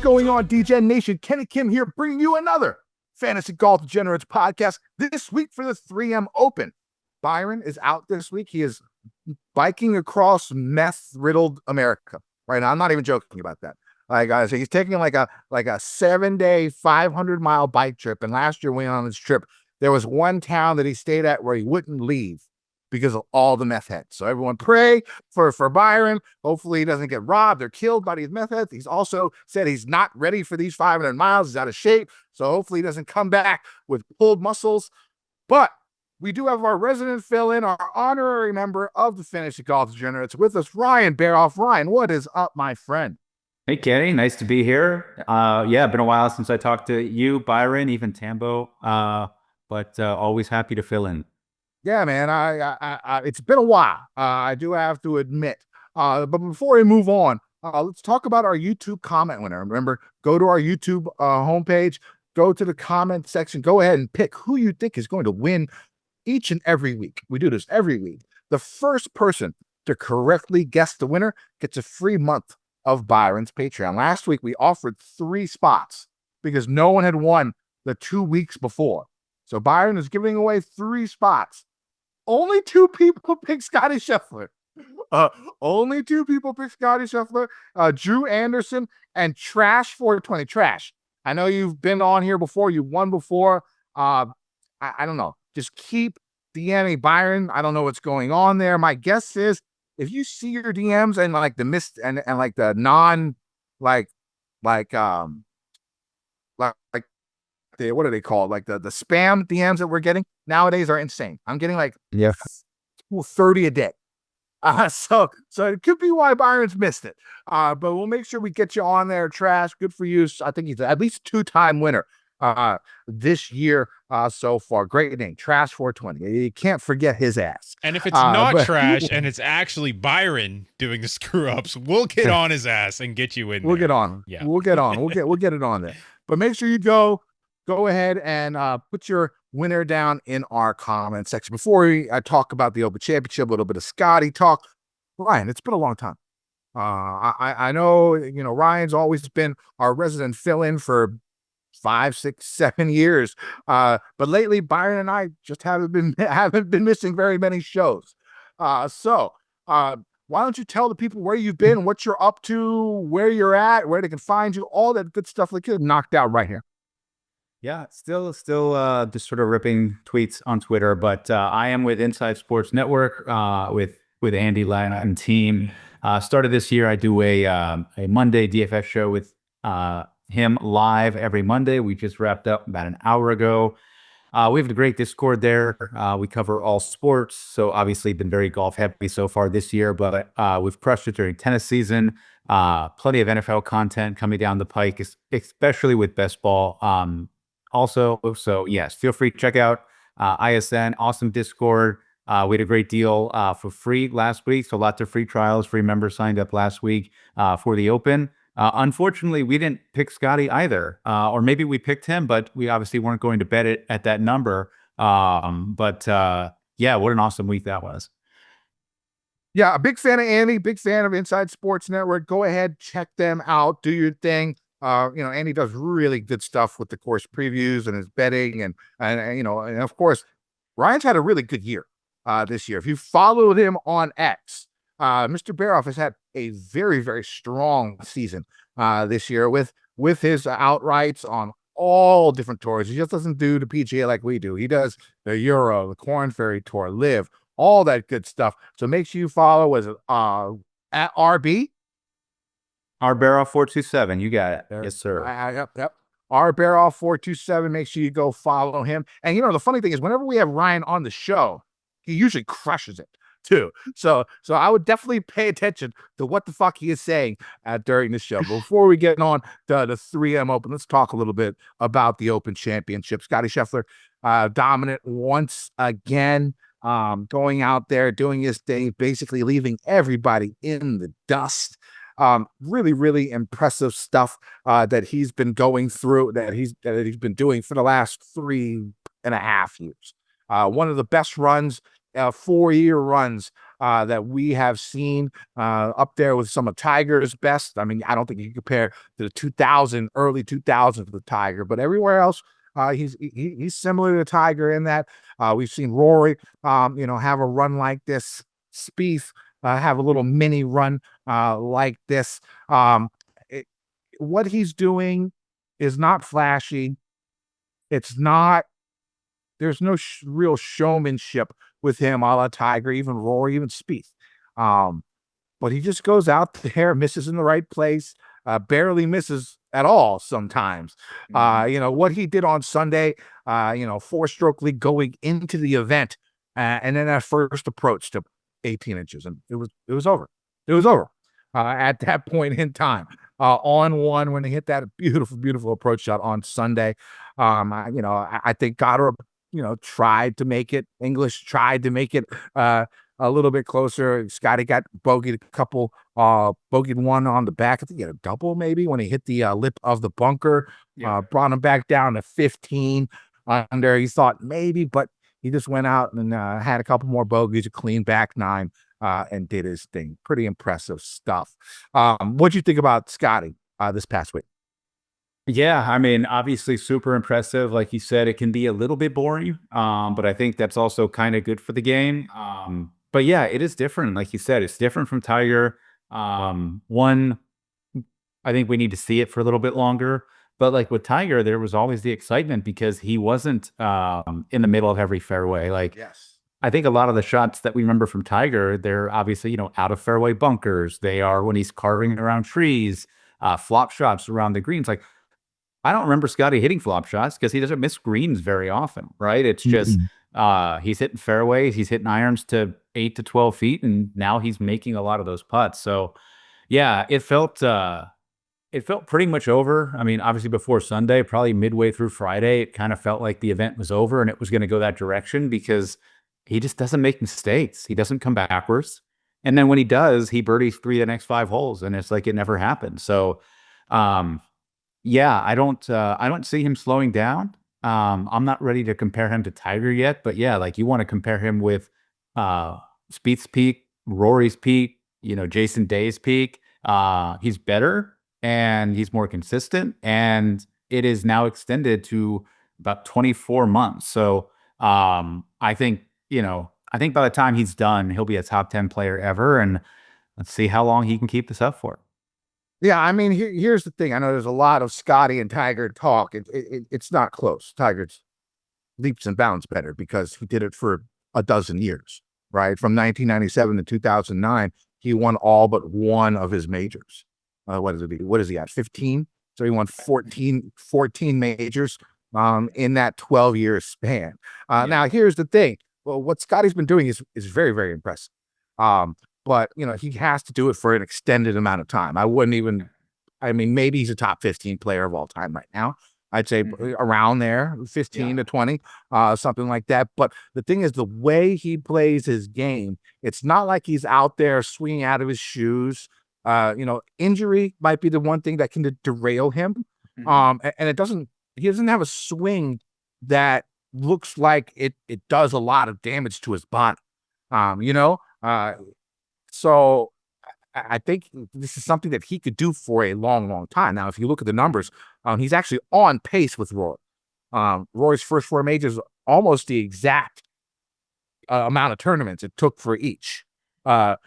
going on, DGen Nation? Kenny Kim here, bringing you another Fantasy Golf Degenerates podcast this week for the 3M Open. Byron is out this week. He is biking across meth-riddled America right now. I'm not even joking about that. So he's taking like a 7-day, 500-mile bike trip. And last year when he went on this trip, there was one town that he stayed at where he wouldn't leave because of all the meth heads. So everyone pray for Byron. Hopefully he doesn't get robbed or killed by these meth heads. He's also said he's not ready for these 500 miles. He's out of shape. So hopefully he doesn't come back with pulled muscles. But we do have our resident fill-in, our honorary member of the Fantasy Golf Degenerates with us, Ryan Baroff. Ryan, what is up, my friend? Hey, Kenny. Nice to be here. Been a while since I talked to you, Byron, even Tambo, but always happy to fill in. Yeah, man, I it's been a while. I do have to admit. But before we move on, let's talk about our YouTube comment winner. Remember, go to our YouTube homepage, go to the comment section, go ahead and pick who you think is going to win each and every week. We do this every week. The first person to correctly guess the winner gets a free month of Byron's Patreon. Last week, we offered 3 spots because no one had won the 2 weeks before. So Byron is giving away 3 spots. Only 2 people picked Scotty Scheffler. Only 2 people picked Scotty Scheffler. Drew Anderson and Trash 420. Trash, I know you've been on here before. You won before. I don't know. Just keep DMing Byron. I don't know what's going on there. My guess is if you see your DMs and like the missed and like the non like what are they called? Like the spam DMs that we're getting nowadays are insane. I'm getting like 30 a day. So it could be why Byron's missed it. But we'll make sure we get you on there, Trash. Good for you. I think he's at least 2-time winner this year so far. Great name, Trash 420. You can't forget his ass. And if it's not Trash and it's actually Byron doing the screw ups, we'll get on his ass and get you in. We'll get on. Yeah, we'll get on. We'll get it on there. But make sure you go ahead and put your winner down in our comment section. Before we talk about the Open Championship, a little bit of Scotty talk. Ryan, it's been a long time. I know, Ryan's always been our resident fill-in for 5, 6, 7 years. But lately, Byron and I just haven't been missing very many shows. So why don't you tell the people where you've been, what you're up to, where you're at, where they can find you, all that good stuff like you knocked out right here. Yeah, still just sort of ripping tweets on Twitter, but I am with Inside Sports Network with Andy Lana and team. Started this year, I do a Monday DFS show with him live every Monday. We just wrapped up about an hour ago. We have a great Discord there. We cover all sports, so obviously been very golf heavy so far this year, but we've crushed it during tennis season. Plenty of NFL content coming down the pike, especially with best ball. So yes, feel free to check out ISN, awesome Discord. We had a great deal for free last week, so lots of free trials. Free members signed up last week for the Open. Unfortunately, we didn't pick Scotty either, or maybe we picked him, but we obviously weren't going to bet it at that number. Yeah, what an awesome week that was. Yeah, a big fan of Andy, big fan of Inside Sports Network. Go ahead, check them out, do your thing. Andy does really good stuff with the course previews and his betting, and of course, Ryan's had a really good year this year. If you followed him on X, Mr. Baroff has had a very, very strong season this year with his outrights on all different tours. He just doesn't do the PGA like we do. He does the Euro, the Corn Ferry Tour, Live, all that good stuff. So make sure you follow at RB. Our Baroff 427, you got it. Yes, sir. Yep. Our Baroff 427. Make sure you go follow him. And the funny thing is, whenever we have Ryan on the show, he usually crushes it too. So I would definitely pay attention to what the fuck he is saying during the show. But before we get on to the 3M Open, let's talk a little bit about the Open Championship. Scotty Scheffler, dominant once again, going out there doing his thing, basically leaving everybody in the dust. Really, really impressive stuff that he's been going through, that he's been doing for the last 3.5 years. One of the best runs, 4-year runs that we have seen, up there with some of Tiger's best. I mean, I don't think you can compare to the early 2000s with Tiger, but everywhere else, he's similar to Tiger in that. We've seen Rory, have a run like this. Spieth, have a little mini run like this. What he's doing is not flashy. It's not. There's no real showmanship with him, a la Tiger, even Rory, even Spieth. But he just goes out there, misses in the right place, barely misses at all sometimes. What he did on Sunday, 4-stroke lead going into the event, and then that first approach to 18 inches, and it was over. It was over at that point in time. On one when he hit that beautiful approach shot on Sunday. I think Goddard, tried to make it. English tried to make it a little bit closer. Scotty got bogeyed a couple, bogeyed one on the back. I think he had a double maybe when he hit the lip of the bunker. Brought him back down to 15 under. He thought maybe, but he just went out and had a couple more bogeys, a clean back nine, and did his thing. Pretty impressive stuff. What'd you think about Scotty this past week? Yeah, I mean, obviously super impressive. Like you said, it can be a little bit boring, but I think that's also kind of good for the game. But yeah, it is different. Like you said, it's different from Tiger. One, I think we need to see it for a little bit longer. But like with Tiger, there was always the excitement because he wasn't in the middle of every fairway. Like, Yes. I think a lot of the shots that we remember from Tiger, they're obviously, out of fairway bunkers. They are when he's carving around trees, flop shots around the greens. Like, I don't remember Scotty hitting flop shots because he doesn't miss greens very often, right? It's just he's hitting fairways, he's hitting irons to 8 to 12 feet, and now he's making a lot of those putts. So, yeah, it felt pretty much over. I mean, obviously before Sunday, probably midway through Friday, it kind of felt like the event was over and it was going to go that direction because he just doesn't make mistakes. He doesn't come backwards. And then when he does, he birdies 3 of the next 5 holes, and it's like it never happened. So, yeah, I don't see him slowing down. I'm not ready to compare him to Tiger yet, but yeah, like you want to compare him with Spieth's peak, Rory's peak, Jason Day's peak. He's better and he's more consistent, and it is now extended to about 24 months. So I think by the time he's done, he'll be a top 10 player ever, and let's see how long he can keep this up for. Yeah, I mean, here's the thing. I know there's a lot of Scotty and Tiger talk. It's not close. Tiger's leaps and bounds better because he did it for a dozen years, right? From 1997 to 2009, he won all but one of his majors. What is he at? 15? So he won 14 majors in that 12-year span. Now, here's the thing. Well, what Scotty's been doing is very, very impressive. But, he has to do it for an extended amount of time. Maybe he's a top 15 player of all time right now. I'd say around there, 15 to 20, something like that. But the thing is, the way he plays his game, it's not like he's out there swinging out of his shoes. Injury might be the one thing that can derail him. And he doesn't have a swing that looks like it does a lot of damage to his body. So I think this is something that he could do for a long, long time. Now, if you look at the numbers, he's actually on pace with Rory. Rory's first 4 majors, almost the exact amount of tournaments it took for each to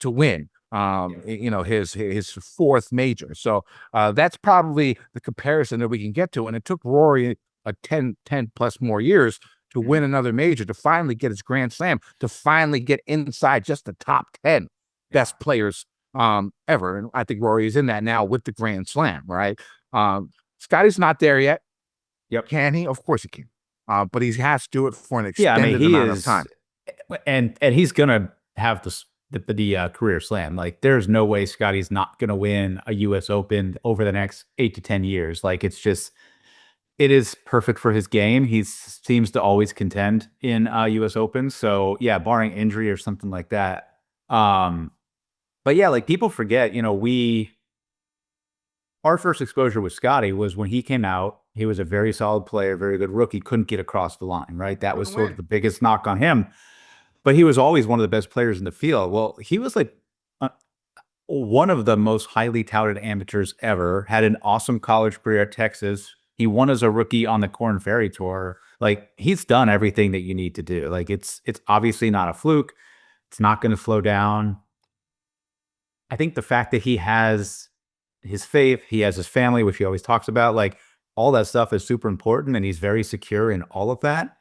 win. His 4th major. So that's probably the comparison that we can get to. And it took Rory a 10 plus more years to win another major, to finally get his Grand Slam, to finally get inside just the top 10 best players ever. And I think Rory is in that now with the Grand Slam, right? Scotty's not there yet. Yep. Can he? Of course he can. But he has to do it for an extended amount of time. And he's going to have the career slam. Like, there's no way Scotty's not going to win a U.S. Open over the next 8 to 10 years. Like, it is perfect for his game. He seems to always contend in U.S. Open. So yeah, barring injury or something like that. But yeah, like people forget, our first exposure with Scotty was when he came out. He was a very solid player, very good rookie, couldn't get across the line, right? That was sort of the biggest knock on him. but he was always one of the best players in the field. Well, he was like one of the most highly touted amateurs ever, had an awesome college career at Texas. He won as a rookie on the Corn Ferry Tour. Like, he's done everything that you need to do. Like, it's obviously not a fluke. It's not going to slow down. I think the fact that he has his faith, he has his family, which he always talks about, like, all that stuff is super important, and he's very secure in all of that.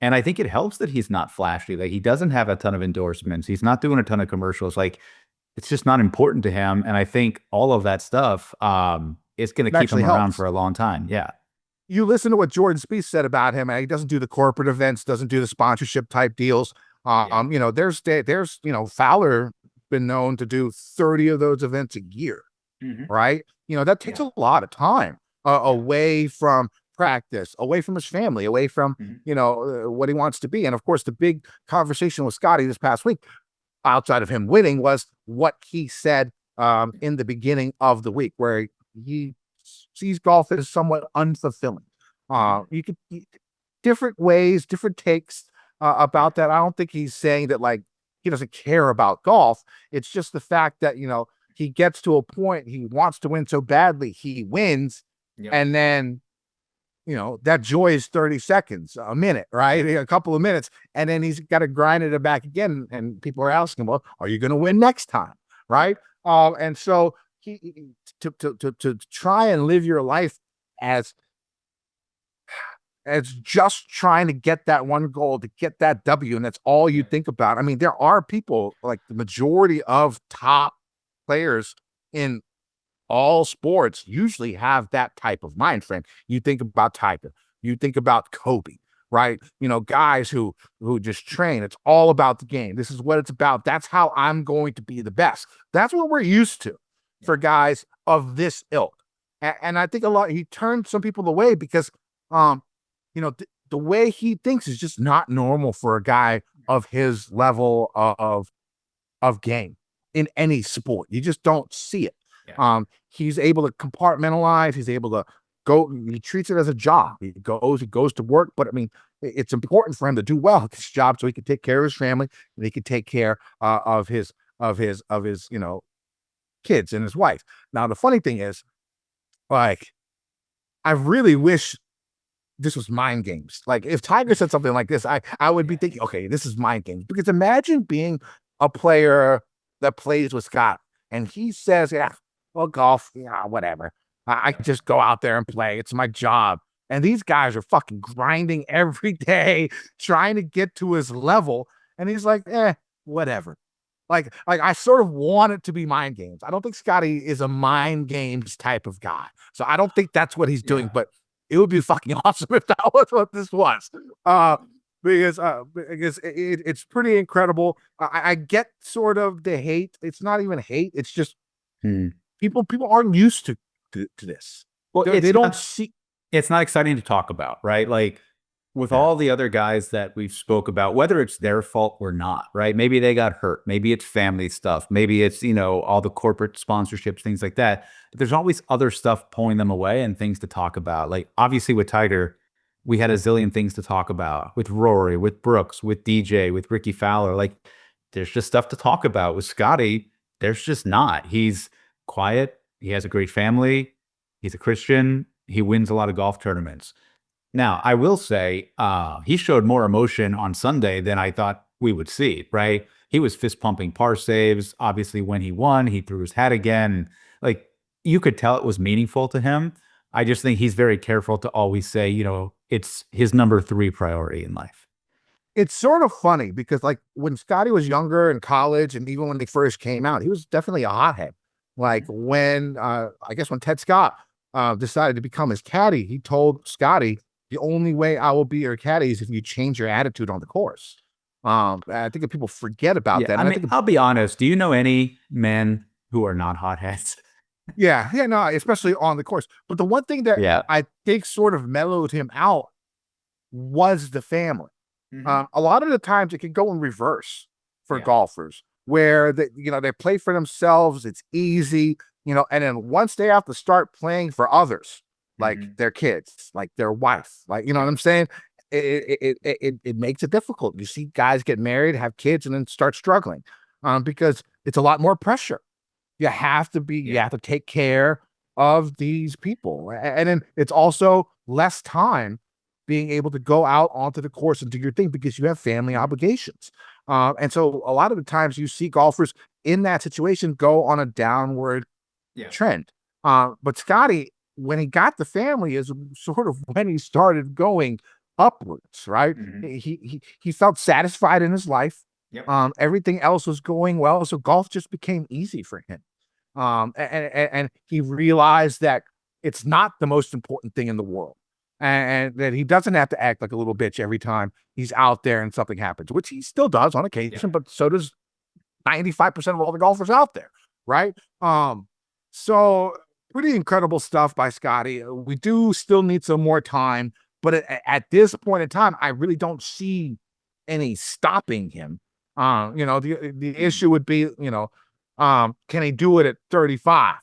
And I think it helps that he's not flashy. Like, he doesn't have a ton of endorsements. He's not doing a ton of commercials. Like, it's just not important to him. And I think all of that stuff is going to keep him around for a long time. Yeah. You listen to what Jordan Spieth said about him, and he doesn't do the corporate events, doesn't do the sponsorship type deals. You know, there's Fowler been known to do 30 of those events a year, right? You know, that takes a lot of time away from practice, away from his family, away from, you know, what he wants to be. And of course, the big conversation with Scotty this past week, outside of him winning, was what he said in the beginning of the week, where he sees golf as somewhat unfulfilling. You could different ways, different takes about that. I don't think he's saying that like he doesn't care about golf. It's just the fact that, you know, he gets to a point, he wants to win so badly, he wins, and then, you know, that joy is 30 seconds, a minute, right? A couple of minutes, and then he's got to grind it back again. And people are asking, well, are you going to win next time, right? And so to try and live your life as just trying to get that one goal, to get that W, and that's all you think about. I mean, there are people, like the majority of top players in all sports usually have that type of mind frame. You think about Tiger, you think about Kobe, right? You know, guys who just train. It's all about the game. This is what it's about. That's how I'm going to be the best. That's what we're used to for guys of this ilk. And I think he turned some people away because, you know, the way he thinks is just not normal for a guy of his level of game in any sport. You just don't see it. He's able to compartmentalize. He's able to go. He treats it as a job. He goes to work. But I mean, it's important for him to do well at this job so he can take care of his family and he can take care of his you know, kids and his wife. Now the funny thing is, like, I really wish this was mind games. Like, if Tiger said something like this, I would be thinking, okay, this is mind games. Because imagine being a player that plays with Scott and he says, yeah, well, golf, yeah, whatever. I just go out there and play. It's my job. And these guys are fucking grinding every day, trying to get to his level. And he's like, whatever. Like I sort of want it to be mind games. I don't think Scotty is a mind games type of guy. So I don't think that's what he's doing, but it would be fucking awesome if that was what this was. Because it's pretty incredible. I get sort of the hate. It's not even hate. It's just people aren't used to this. Well, they don't see. It's not exciting to talk about, right? Like, with all the other guys that we've spoke about, whether it's their fault or not, right? Maybe they got hurt. Maybe it's family stuff. Maybe it's, you know, all the corporate sponsorships, things like that. But there's always other stuff pulling them away and things to talk about. Like, obviously with Tiger, we had a zillion things to talk about. With Rory, with Brooks, with DJ, with Ricky Fowler. Like, there's just stuff to talk about. With Scotty, there's just not. He's quiet. He has a great family. He's a Christian. He wins a lot of golf tournaments. Now, I will say he showed more emotion on Sunday than I thought we would see, right? He was fist-pumping par saves. Obviously, when he won, he threw his hat again. Like, you could tell it was meaningful to him. I just think he's very careful to always say, you know, it's his number 3 priority in life. It's sort of funny because, like, when Scotty was younger in college and even when they first came out, he was definitely a hothead. Like, when, I guess when Ted Scott decided to become his caddy, he told Scotty, the only way I will be your caddy is if you change your attitude on the course. I think that people forget about that. And I mean, I'll be honest. Do you know any men who are not hotheads? No, especially on the course. But the one thing that I think sort of mellowed him out was the family. A lot of the times it can go in reverse for golfers, where they play for themselves. It's easy, and then once they have to start playing for others, like their kids, like their wife, like, you know what I'm saying? it makes it difficult. You see guys get married, have kids, and then start struggling, because it's a lot more pressure. You have to you have to take care of these people, and then it's also less time being able to go out onto the course and do your thing because you have family obligations. And so a lot of the times you see golfers in that situation go on a downward trend. But Scotty, when he got the family, is sort of when he started going upwards, right? He felt satisfied in his life. Everything else was going well, so golf just became easy for him. And he realized that it's not the most important thing in the world, and that he doesn't have to act like a little bitch every time he's out there and something happens, which he still does on occasion, but so does 95% of all the golfers out there, right? So pretty incredible stuff by Scotty. We do still need some more time, but at this point in time, I really don't see any stopping him. The issue would be, can he do it at 35?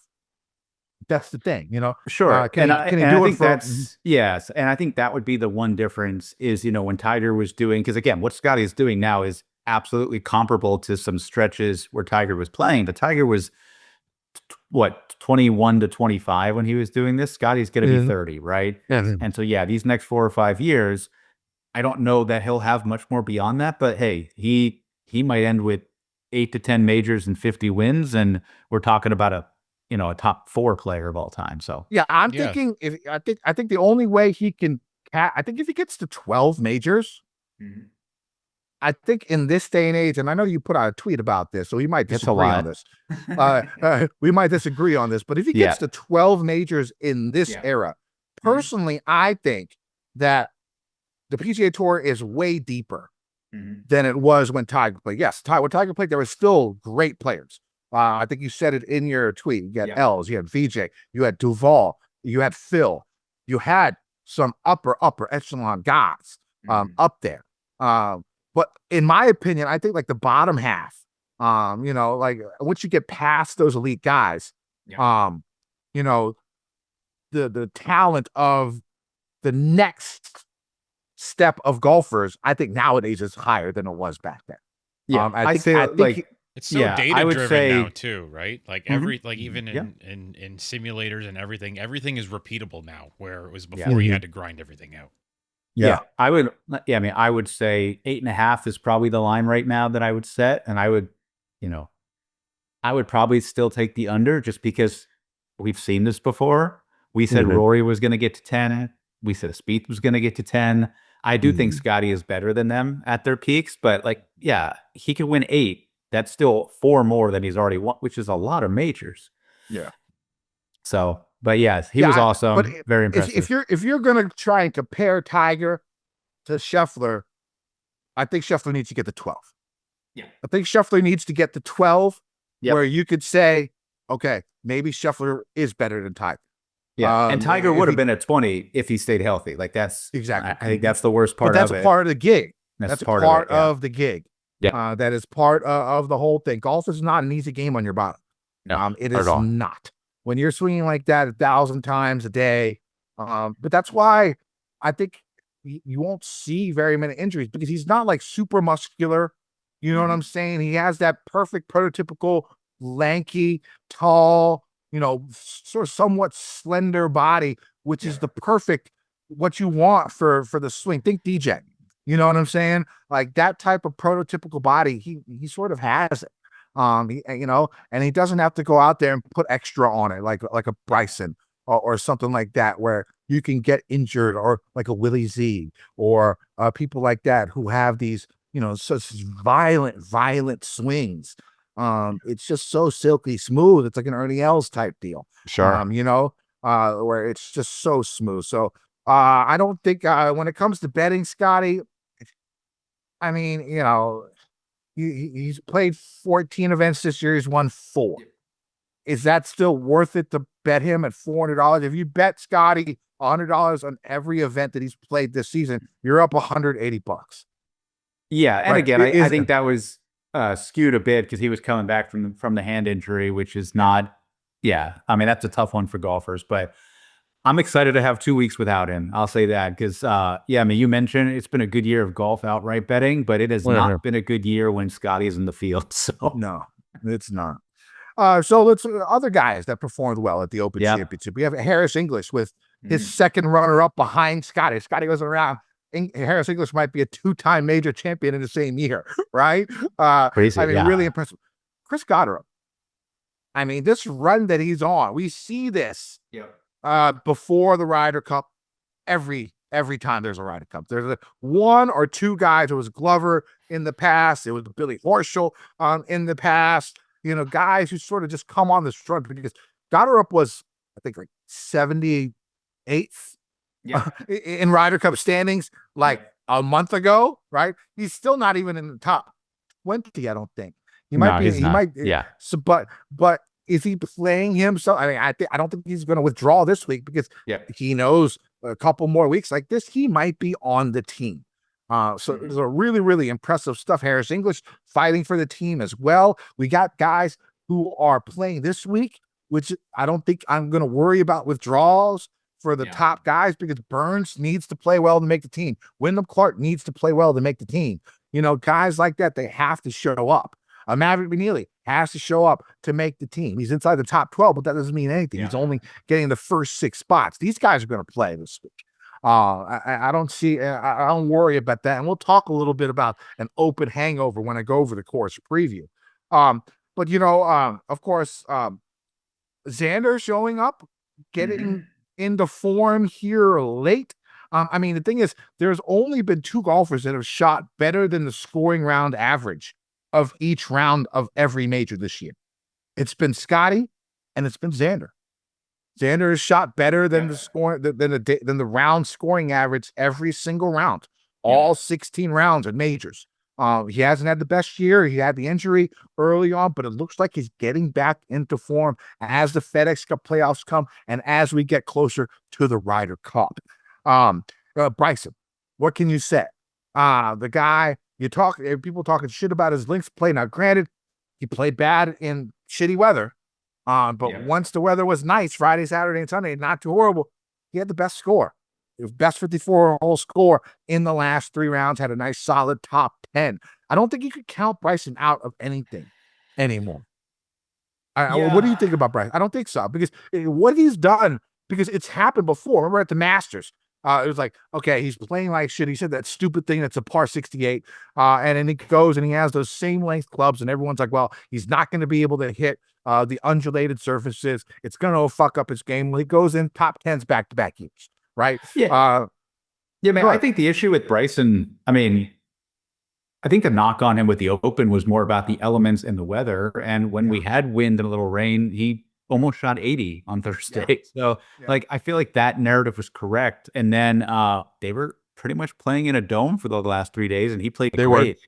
That's the thing, Sure. Can he do it for? Yes. And I think that would be the one difference is, when Tiger was doing, because again, what Scotty is doing now is absolutely comparable to some stretches where Tiger was playing. But Tiger was, 21 to 25 when he was doing this. Scotty's going to be 30, right? And so, these next 4 or 5 years, I don't know that he'll have much more beyond that. But hey, he might end with 8 to 10 majors and 50 wins. And we're talking about a top 4 player of all time. So I'm thinking I think the only way he can, I think if he gets to 12 majors, I think in this day and age, and I know you put out a tweet about this, so we might disagree on this. We might disagree on this, but if he gets to 12 majors in this era, personally, I think that the PGA Tour is way deeper than it was when Tiger played. Yes, when Tiger played, there were still great players. I think you said it in your tweet. You had Els, you had VJ, you had Duval, you had Phil, you had some upper echelon guys up there. But in my opinion, I think like the bottom half, like once you get past those elite guys, the talent of the next step of golfers, I think nowadays is higher than it was back then. I think it's so data driven now too, right? Like even in simulators and everything is repeatable now, where it was before you had to grind everything out. I would say 8.5 is probably the line right now that I would set. And I would probably still take the under just because we've seen this before. We said Rory was going to get to 10. We said Spieth was going to get to 10. I do think Scotty is better than them at their peaks, but he could win 8. That's still 4 more than he's already won, which is a lot of majors. So, but yes, he was awesome. But very impressive. If you're gonna try and compare Tiger to Scheffler, I think Scheffler needs to get to 12. I think Scheffler needs to get to 12, where you could say, okay, maybe Scheffler is better than Tiger. And Tiger would have been at 20 if he stayed healthy. Like that's exactly. I think that's the worst part. But that's of it. Part of the gig. That's part of the gig. That is part of the whole thing. Golf is not an easy game on your bottom. No, it is not. When you're swinging like that 1,000 times a day, but that's why I think you won't see very many injuries because he's not like super muscular. You know what I'm saying? He has that perfect prototypical lanky, tall, sort of somewhat slender body, which is the perfect what you want for the swing. Think DJ. You know what I'm saying? Like that type of prototypical body, he sort of has it. And he doesn't have to go out there and put extra on it, like a Bryson or something like that, where you can get injured, or like a Willie Z or people like that who have these, such violent swings. It's just so silky smooth. It's like an Ernie Els type deal. Sure. Where it's just so smooth. So I don't think when it comes to betting, Scotty, I mean, he's played 14 events this year. He's won 4. Is that still worth it to bet him at $400? If you bet Scotty $100 on every event that he's played this season, you're up $180. Yeah, and again, I think that was skewed a bit because he was coming back from the hand injury, which is not. Yeah, I mean that's a tough one for golfers, but I'm excited to have 2 weeks without him. I'll say that because, yeah, I mean, you mentioned it's been a good year of golf outright betting, but it has not been a good year when Scotty's in the field. So no, it's not. So let's other guys that performed well at the Open Championship. We have Harris English with his second runner-up behind Scotty. Scotty wasn't around. Harris English might be a 2-time major champion in the same year, right? Crazy. I mean, really impressive. Chris Goddard. I mean, this run that he's on, we see this before the Ryder Cup every time there's a Ryder Cup. There's one or two guys. It was Glover in the past. It was Billy Horschel in the past. You know, guys who sort of just come on this run because Goddard was, I think, like 78th in Ryder Cup standings like a month ago, right? He's still not even in the top 20, I don't think. He might be. He might. Yeah. So, but is he playing himself? I mean, I don't think he's going to withdraw this week because he knows a couple more weeks like this, he might be on the team. So there's a really, really impressive stuff. Harris English fighting for the team as well. We got guys who are playing this week, which I don't think I'm going to worry about withdrawals for the top guys because Burns needs to play well to make the team. Wyndham Clark needs to play well to make the team. You know, guys like that, they have to show up. Maverick McNeely has to show up to make the team. He's inside the top 12, but that doesn't mean anything. He's only getting the first 6 spots. These guys are going to play this week. I don't worry about that. And we'll talk a little bit about an open hangover when I go over the course preview. But you know, of course, Xander showing up, getting into form here late. I mean, the thing is, there's only been 2 golfers that have shot better than the scoring round average of each round of every major this year. It's been Scotty and it's been Xander. Xander has shot better than the score than the round scoring average every single round, all 16 rounds at majors. He hasn't had the best year. He had the injury early on, but it looks like he's getting back into form as the FedEx Cup playoffs come and as we get closer to the Ryder Cup. Bryson, what can you say? The guy people talking shit about his links play. Now, granted, he played bad in shitty weather. But once the weather was nice, Friday, Saturday, and Sunday, not too horrible, he had the best score. The best 54-hole score in the last 3 rounds, had a nice solid top 10. I don't think you could count Bryson out of anything anymore. What do you think about Bryson? I don't think so, because what he's done, because it's happened before. Remember at the Masters, it was like, okay, he's playing like shit. He said that stupid thing that's a par 68, and then he goes and he has those same length clubs, and everyone's like, well, he's not going to be able to hit the undulated surfaces. It's going to fuck up his game. When he goes in top 10s back-to-back years, right? Yeah. Man, I think the issue with Bryson, I mean, I think the knock on him with the Open was more about the elements and the weather. And when we had wind and a little rain, he almost shot 80 on Thursday. So, like, I feel like that narrative was correct. And then they were pretty much playing in a dome for the last 3 days, and he played great.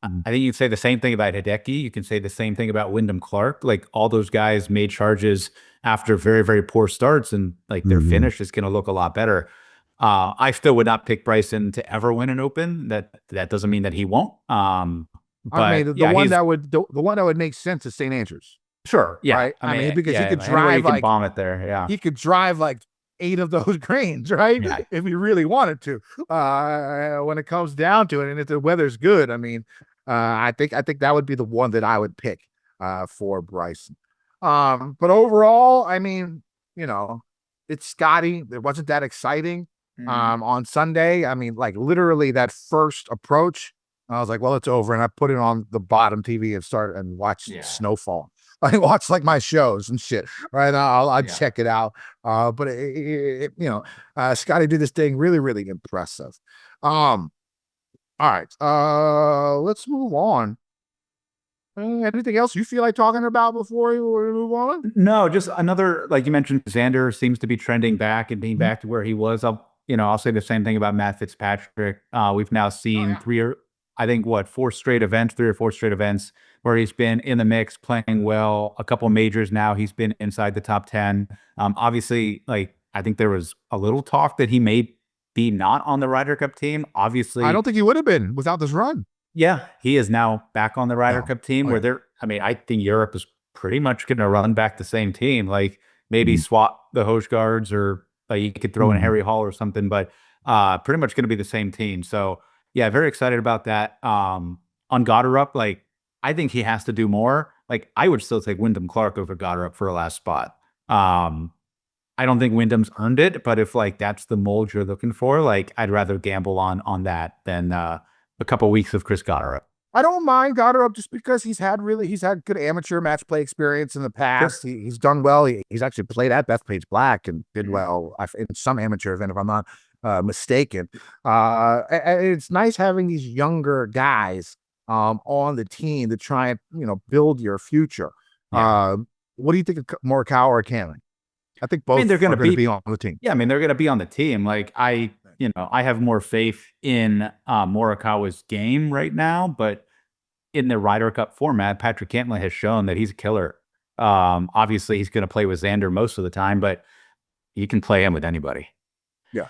I think you can say the same thing about Hideki. You can say the same thing about Wyndham Clark. Like, all those guys made charges after very, very poor starts, and like their finish is going to look a lot better. I still would not pick Bryson to ever win an Open. That doesn't mean that he won't. But I mean, the one that would make sense is St. Andrews. Sure. Yeah. Right? I mean, because he could drive like bomb it there. Yeah. He could drive like 8 of those greens, right? Yeah. If he really wanted to. When it comes down to it, and if the weather's good, I mean, I think that would be the one that I would pick for Bryson. But overall, I mean, you know, it's Scotty. It wasn't that exciting on Sunday. I mean, like literally that first approach, I was like, well, it's over. And I put it on the bottom TV and start and watch snowfall. I watch like my shows and shit, right? I'll check it out. But you know, Scotty did this thing really, really impressive. All right, let's move on. Anything else you feel like talking about before we move on? No, just another, like you mentioned, Xander seems to be trending back and being back to where he was. I'll say the same thing about Matt Fitzpatrick. We've now seen 3 or 4 straight events where he's been in the mix, playing well. A couple majors now, he's been inside the top 10. Obviously, like, I think there was a little talk that he may be not on the Ryder Cup team. Obviously, I don't think he would have been without this run. Yeah, he is now back on the Ryder Cup team where I think Europe is pretty much going to run back the same team. Like, maybe swap the Host Guards or You could throw in Harry Hall or something, but pretty much going to be the same team. So yeah, very excited about that. On Goddard, like I think he has to do more. Like I would still take Wyndham Clark over Goddard for a last spot. I don't think Wyndham's earned it, but if like that's the mold you're looking for, like I'd rather gamble on that than a couple weeks of Chris Goddard. I don't mind Goddard just because he's had good amateur match play experience in the past. Sure. He's done well. He's actually played at Bethpage Black and did well in some amateur event, if I'm not mistaken. It's nice having these younger guys on the team to try and build your future. Yeah. What do you think of Morikawa or Cantlay? I think both they're going to be on the team. Yeah, I mean they're going to be on the team. Like I have more faith in Morikawa's game right now, but in the Ryder Cup format, Patrick Cantlay has shown that he's a killer. Obviously, he's going to play with Xander most of the time, but you can play him with anybody. Yeah.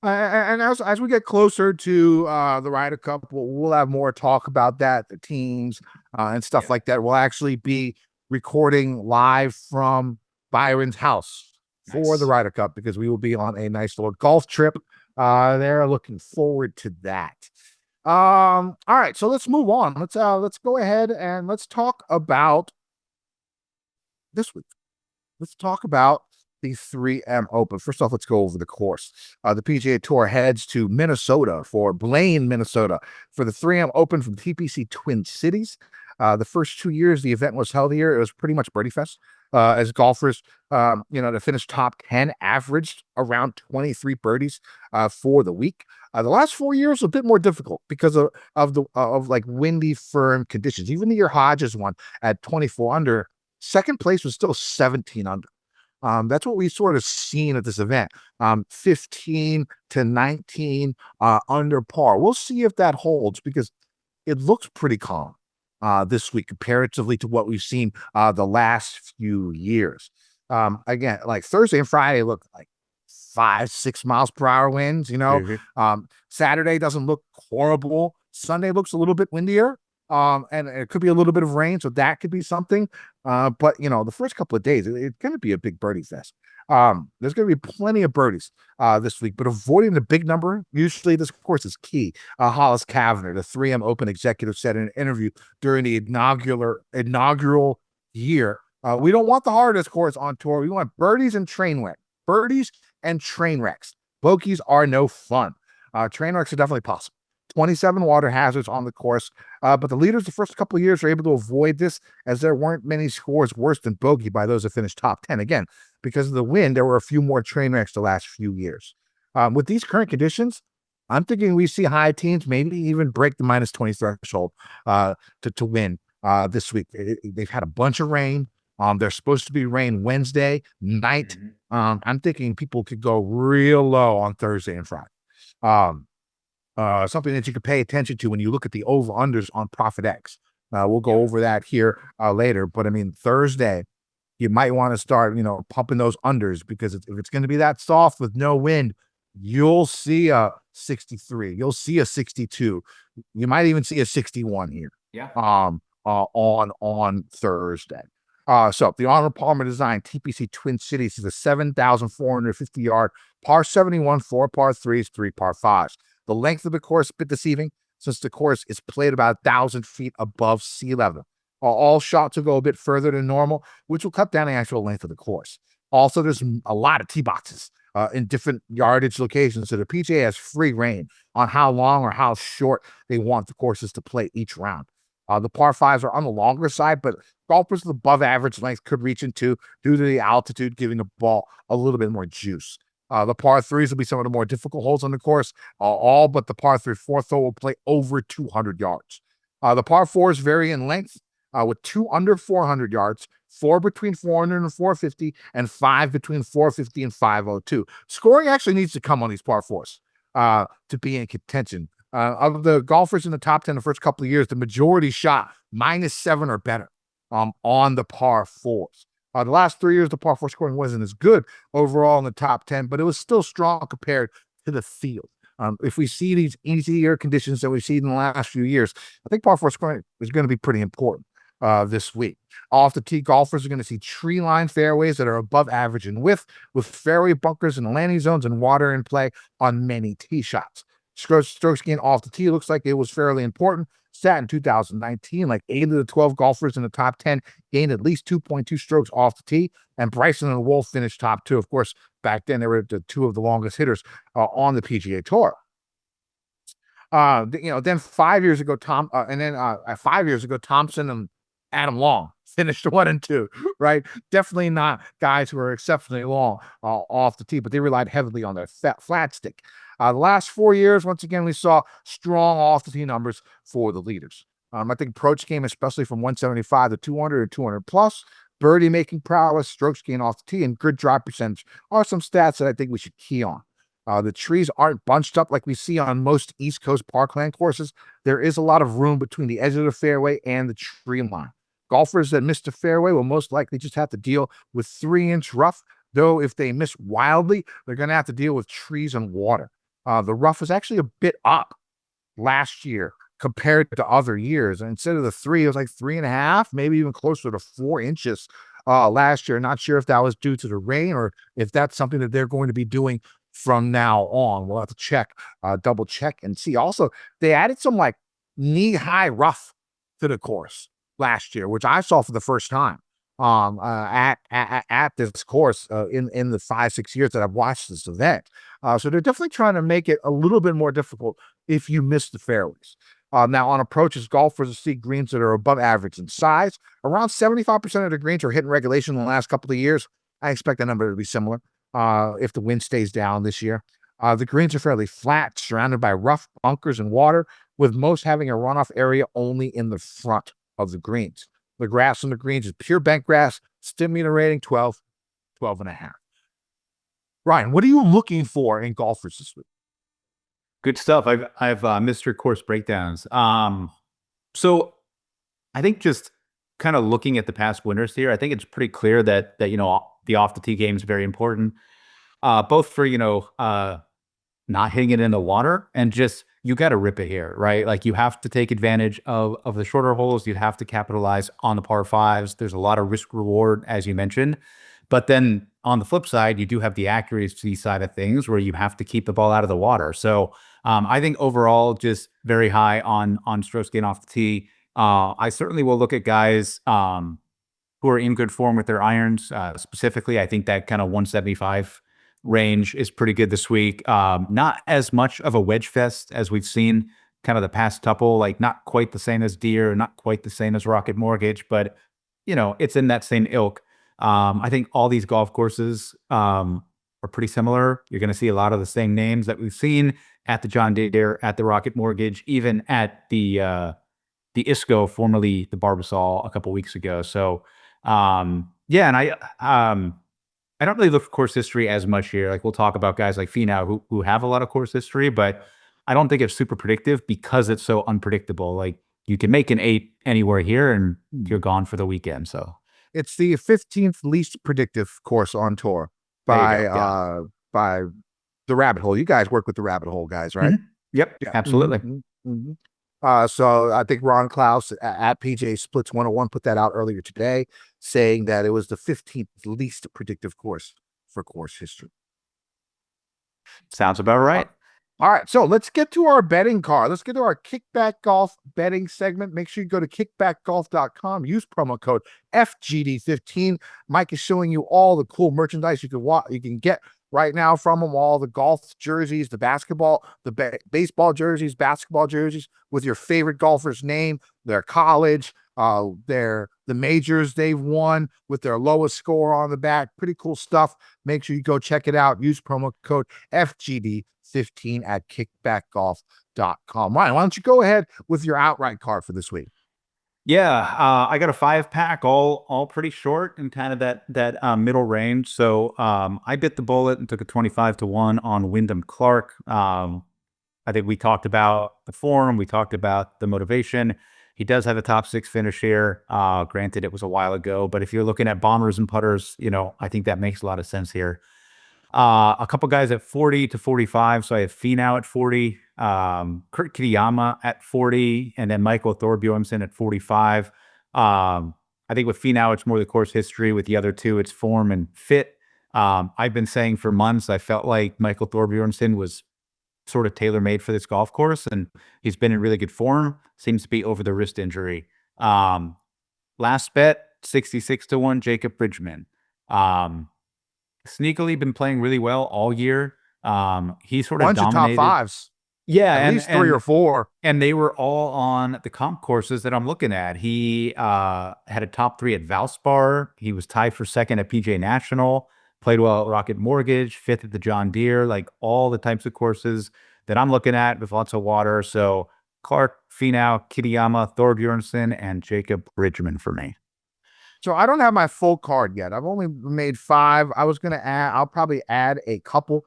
And as we get closer to the Ryder Cup, we'll have more talk about that, the teams and stuff like that. We'll actually be recording live from Byron's house for the Ryder Cup because we will be on a nice little golf trip. They're looking forward to that. All right, so let's move on. Let's go ahead and let's talk about this week. Let's talk about the 3M Open. First off, let's go over the course. The PGA Tour heads to Minnesota for Blaine, Minnesota for the 3M Open from TPC Twin Cities. The first 2 years the event was held here, it was pretty much birdie fest. As golfers, to finish top 10 averaged around 23 birdies for the week. The last 4 years a bit more difficult because of like windy, firm conditions. Even the year Hodges won at 24 under, second place was still 17 under. That's what we sort of seen at this event. 15 to 19 under par. We'll see if that holds because it looks pretty calm this week comparatively to what we've seen the last few years. Again, like Thursday and Friday look like 5-6 miles per hour winds, Saturday doesn't look horrible. Sunday looks a little bit windier. And it could be a little bit of rain, so that could be something. But the first couple of days, it's going to be a big birdie fest. There's going to be plenty of birdies this week, but avoiding the big number, usually this course is key. Hollis Cavanagh, the 3M Open executive, said in an interview during the inaugural year, we don't want the hardest course on tour. We want birdies and train wrecks. Birdies and train wrecks. Bogeys are no fun. Train wrecks are definitely possible. 27 water hazards on the course, but the leaders the first couple of years were able to avoid this as there weren't many scores worse than bogey by those that finished top 10. Again, because of the wind, there were a few more train wrecks the last few years. With these current conditions, I'm thinking we see high teens, maybe even break the -20 threshold to win this week. They've had a bunch of rain. There's supposed to be rain Wednesday night. I'm thinking people could go real low on Thursday and Friday. Something that you could pay attention to when you look at the over-unders on ProphetX. We'll go over that here later. But, I mean, Thursday, you might want to start, pumping those unders because if it's going to be that soft with no wind, you'll see a 63. You'll see a 62. You might even see a 61 here. Yeah. On Thursday. So the Arnold Palmer design TPC Twin Cities is a 7,450-yard par 71, 4 par 3s, 3 par 5s. The length of the course is a bit deceiving since the course is played about 1,000 feet above sea level. All shots will go a bit further than normal, which will cut down the actual length of the course. Also, there's a lot of tee boxes in different yardage locations, so the PGA has free reign on how long or how short they want the courses to play each round. The par 5s are on the longer side, but golfers with above average length could reach into due to the altitude, giving the ball a little bit more juice. The par 3s will be some of the more difficult holes on the course. All but the par 3 fourth hole will play over 200 yards. The par 4s vary in length with 2 under 400 yards, 4 between 400 and 450, and 5 between 450 and 502. Scoring actually needs to come on these par 4s to be in contention. Of the golfers in the top 10 the first couple of years, the majority shot -7 or better on the par 4s. The last 3 years, the par 4 scoring wasn't as good overall in the top 10, but it was still strong compared to the field. If we see these easier conditions that we've seen in the last few years, I think par 4 scoring is going to be pretty important. this week. Off the tee, golfers are going to see tree line fairways that are above average in width, with fairway bunkers and landing zones and water in play on many tee shots. Strokes gained off the tee looks like it was fairly important. Sat in 2019, like 8 of the 12 golfers in the top 10 gained at least 2.2 strokes off the tee, and Bryson and Wolf finished top 2. Of course, back then they were the 2 of the longest hitters on the PGA Tour. Then 5 years ago, 5 years ago, Thompson and Adam Long finished 1 and 2, right? Definitely not guys who are exceptionally long off the tee, but they relied heavily on their flat stick. The last 4 years, once again, we saw strong off the tee numbers for the leaders. I think approach game, especially from 175 to 200 or 200 plus, birdie making prowess, strokes gained off the tee, and good drive percentage are some stats that I think we should key on. The trees aren't bunched up like we see on most East Coast parkland courses. There is a lot of room between the edge of the fairway and the tree line. Golfers that miss the fairway will most likely just have to deal with 3-inch rough, though if they miss wildly, they're going to have to deal with trees and water. The rough was actually a bit up last year compared to other years. And instead of the 3, it was like 3.5, maybe even closer to 4 inches last year. Not sure if that was due to the rain or if that's something that they're going to be doing from now on. We'll have to check, double check and see. Also, they added some like knee-high rough to the course last year, which I saw for the first time at this course in the 5-6 years that I've watched this event. So they're definitely trying to make it a little bit more difficult if you miss the fairways. Now on approaches, golfers will see greens that are above average in size. Around 75% of the greens are hitting regulation in the last couple of years. I expect the number to be similar if the wind stays down this year. The greens are fairly flat, surrounded by rough bunkers and water, with most having a runoff area only in the front of the greens. The grass on the greens is pure bent grass, stimulator rating 12, 12.5. Ryan, what are you looking for in golfers this week? Good stuff. I've missed your course breakdowns. So I think just kind of looking at the past winners here, I think it's pretty clear that the off the tee game is very important, both for not hitting it in the water and just you got to rip it here, right? Like you have to take advantage of the shorter holes. You have to capitalize on the par 5s. There's a lot of risk reward, as you mentioned. But then on the flip side, you do have the accuracy side of things where you have to keep the ball out of the water. So I think overall, just very high on strokes gained off the tee. I certainly will look at guys who are in good form with their irons. Specifically, I think that kind of 175 range is pretty good this week. Not as much of a wedge fest as we've seen kind of the past couple, like not quite the same as Deere, not quite the same as Rocket Mortgage, but it's in that same ilk. I think all these golf courses are pretty similar. You're going to see a lot of the same names that we've seen at the John Deere, at the Rocket Mortgage, even at the ISCO, formerly the Barbasol, a couple weeks ago. So and I don't really look for course history as much here. Like we'll talk about guys like Finau who have a lot of course history, but I don't think it's super predictive because it's so unpredictable. Like you can make an 8 anywhere here and you're gone for the weekend. So it's the 15th least predictive course on tour by the Rabbit Hole. You guys work with the Rabbit Hole guys, right? Mm-hmm. Yep, yeah. Absolutely. So I think Ron Klaus at PGA Splits 101 put that out earlier today, saying that it was the 15th least predictive course for course history. Sounds about right. All right, so let's get to our betting card. Let's get to our Kickback Golf betting segment. Make sure you go to kickbackgolf.com. Use promo code FGD15. Mike is showing you all the cool merchandise you can get right now from them, all the golf jerseys, the basketball, baseball jerseys, basketball jerseys with your favorite golfer's name, their college, the majors they've won with their lowest score on the back. Pretty cool stuff. Make sure you go check it out. Use promo code FGD15 at kickbackgolf.com. Ryan, why don't you go ahead with your outright card for this week? Yeah, I got a 5-pack, all pretty short and kind of that middle range. So I bit the bullet and took a 25-1 on Wyndham Clark. I think we talked about the form, we talked about the motivation. He does have a top 6 finish here. Granted, it was a while ago, but if you're looking at bombers and putters, I think that makes a lot of sense here. A couple guys at 40 to 45. So I have Finau at 40, Kurt Kitayama at 40, and then Michael Thorbjornsen at 45. I think with Finau, it's more the course history. With the other two, it's form and fit. I've been saying for months, I felt like Michael Thorbjornsen was sort of tailor-made for this golf course, and he's been in really good form. Seems to be over the wrist injury. Last bet, 66-1, Jacob Bridgman. Sneakily been playing really well all year. He sort of bunch dominated. of top fives. Yeah, at least 3 or 4. And they were all on the comp courses that I'm looking at. He had a top 3 at Valspar. He was tied for second at PGA National. Played well at Rocket Mortgage, 5th at the John Deere. Like all the types of courses that I'm looking at with lots of water. So Clark, Finau, Kitayama, Thorbjornsen, and Jacob Bridgman for me. So I don't have my full card yet. I've only made 5. I was gonna add. I'll probably add a couple.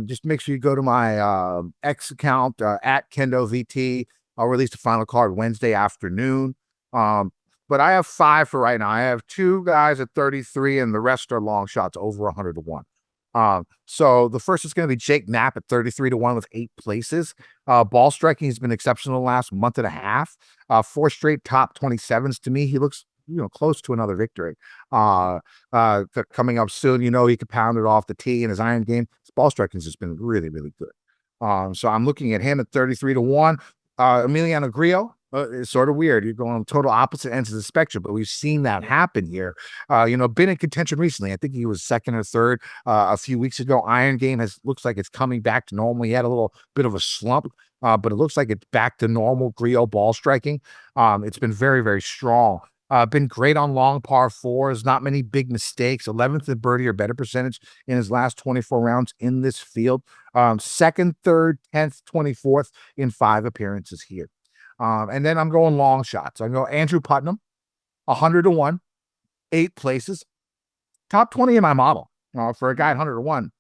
Just make sure you go to my X account at Kendo VT. I'll release the final card Wednesday afternoon. But I have 5 for right now. I have 2 guys at 33, and the rest are long shots over 100-1. So the first is going to be Jake Knapp at 33-1 with 8 places. Ball striking has been exceptional the last month and a half. 4 straight top 27s. To me, he looks close to another victory. Coming up soon, he could pound it off the tee in his iron game. His ball striking has just been really, really good. So I'm looking at him at 33-1. Emiliano Grillo is sort of weird. You're going on total opposite ends of the spectrum, but we've seen that happen here. Been in contention recently. I think he was second or third a few weeks ago. Iron game looks like it's coming back to normal. He had a little bit of a slump, but it looks like it's back to normal Grillo ball striking. It's been very, very strong. Been great on long par 4s, not many big mistakes. 11th in birdie or better percentage in his last 24 rounds in this field. 2nd, 3rd, 10th, 24th in 5 appearances here. And then I'm going long shots. I go Andrew Putnam, 100-1, 8 places, top 20 in my model. For a guy at 100-1,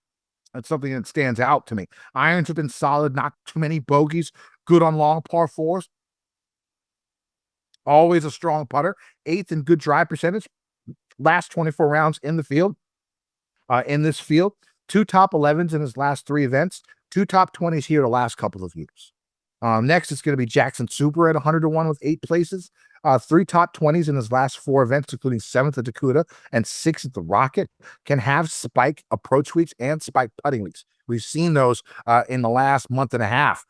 that's something that stands out to me. Irons have been solid, not too many bogeys, good on long par 4s. Always a strong putter, 8th in good drive percentage. Last 24 rounds in the field. In this field, 2 top 11s in his last 3 events, 2 top 20s here the last couple of years. Next, it's going to be Jackson Super at 100-1 with 8 places. 3 top 20s in his last 4 events, including 7th at Dakota and 6th at the Rocket. Can have spike approach weeks and spike putting weeks. We've seen those in the last month and a half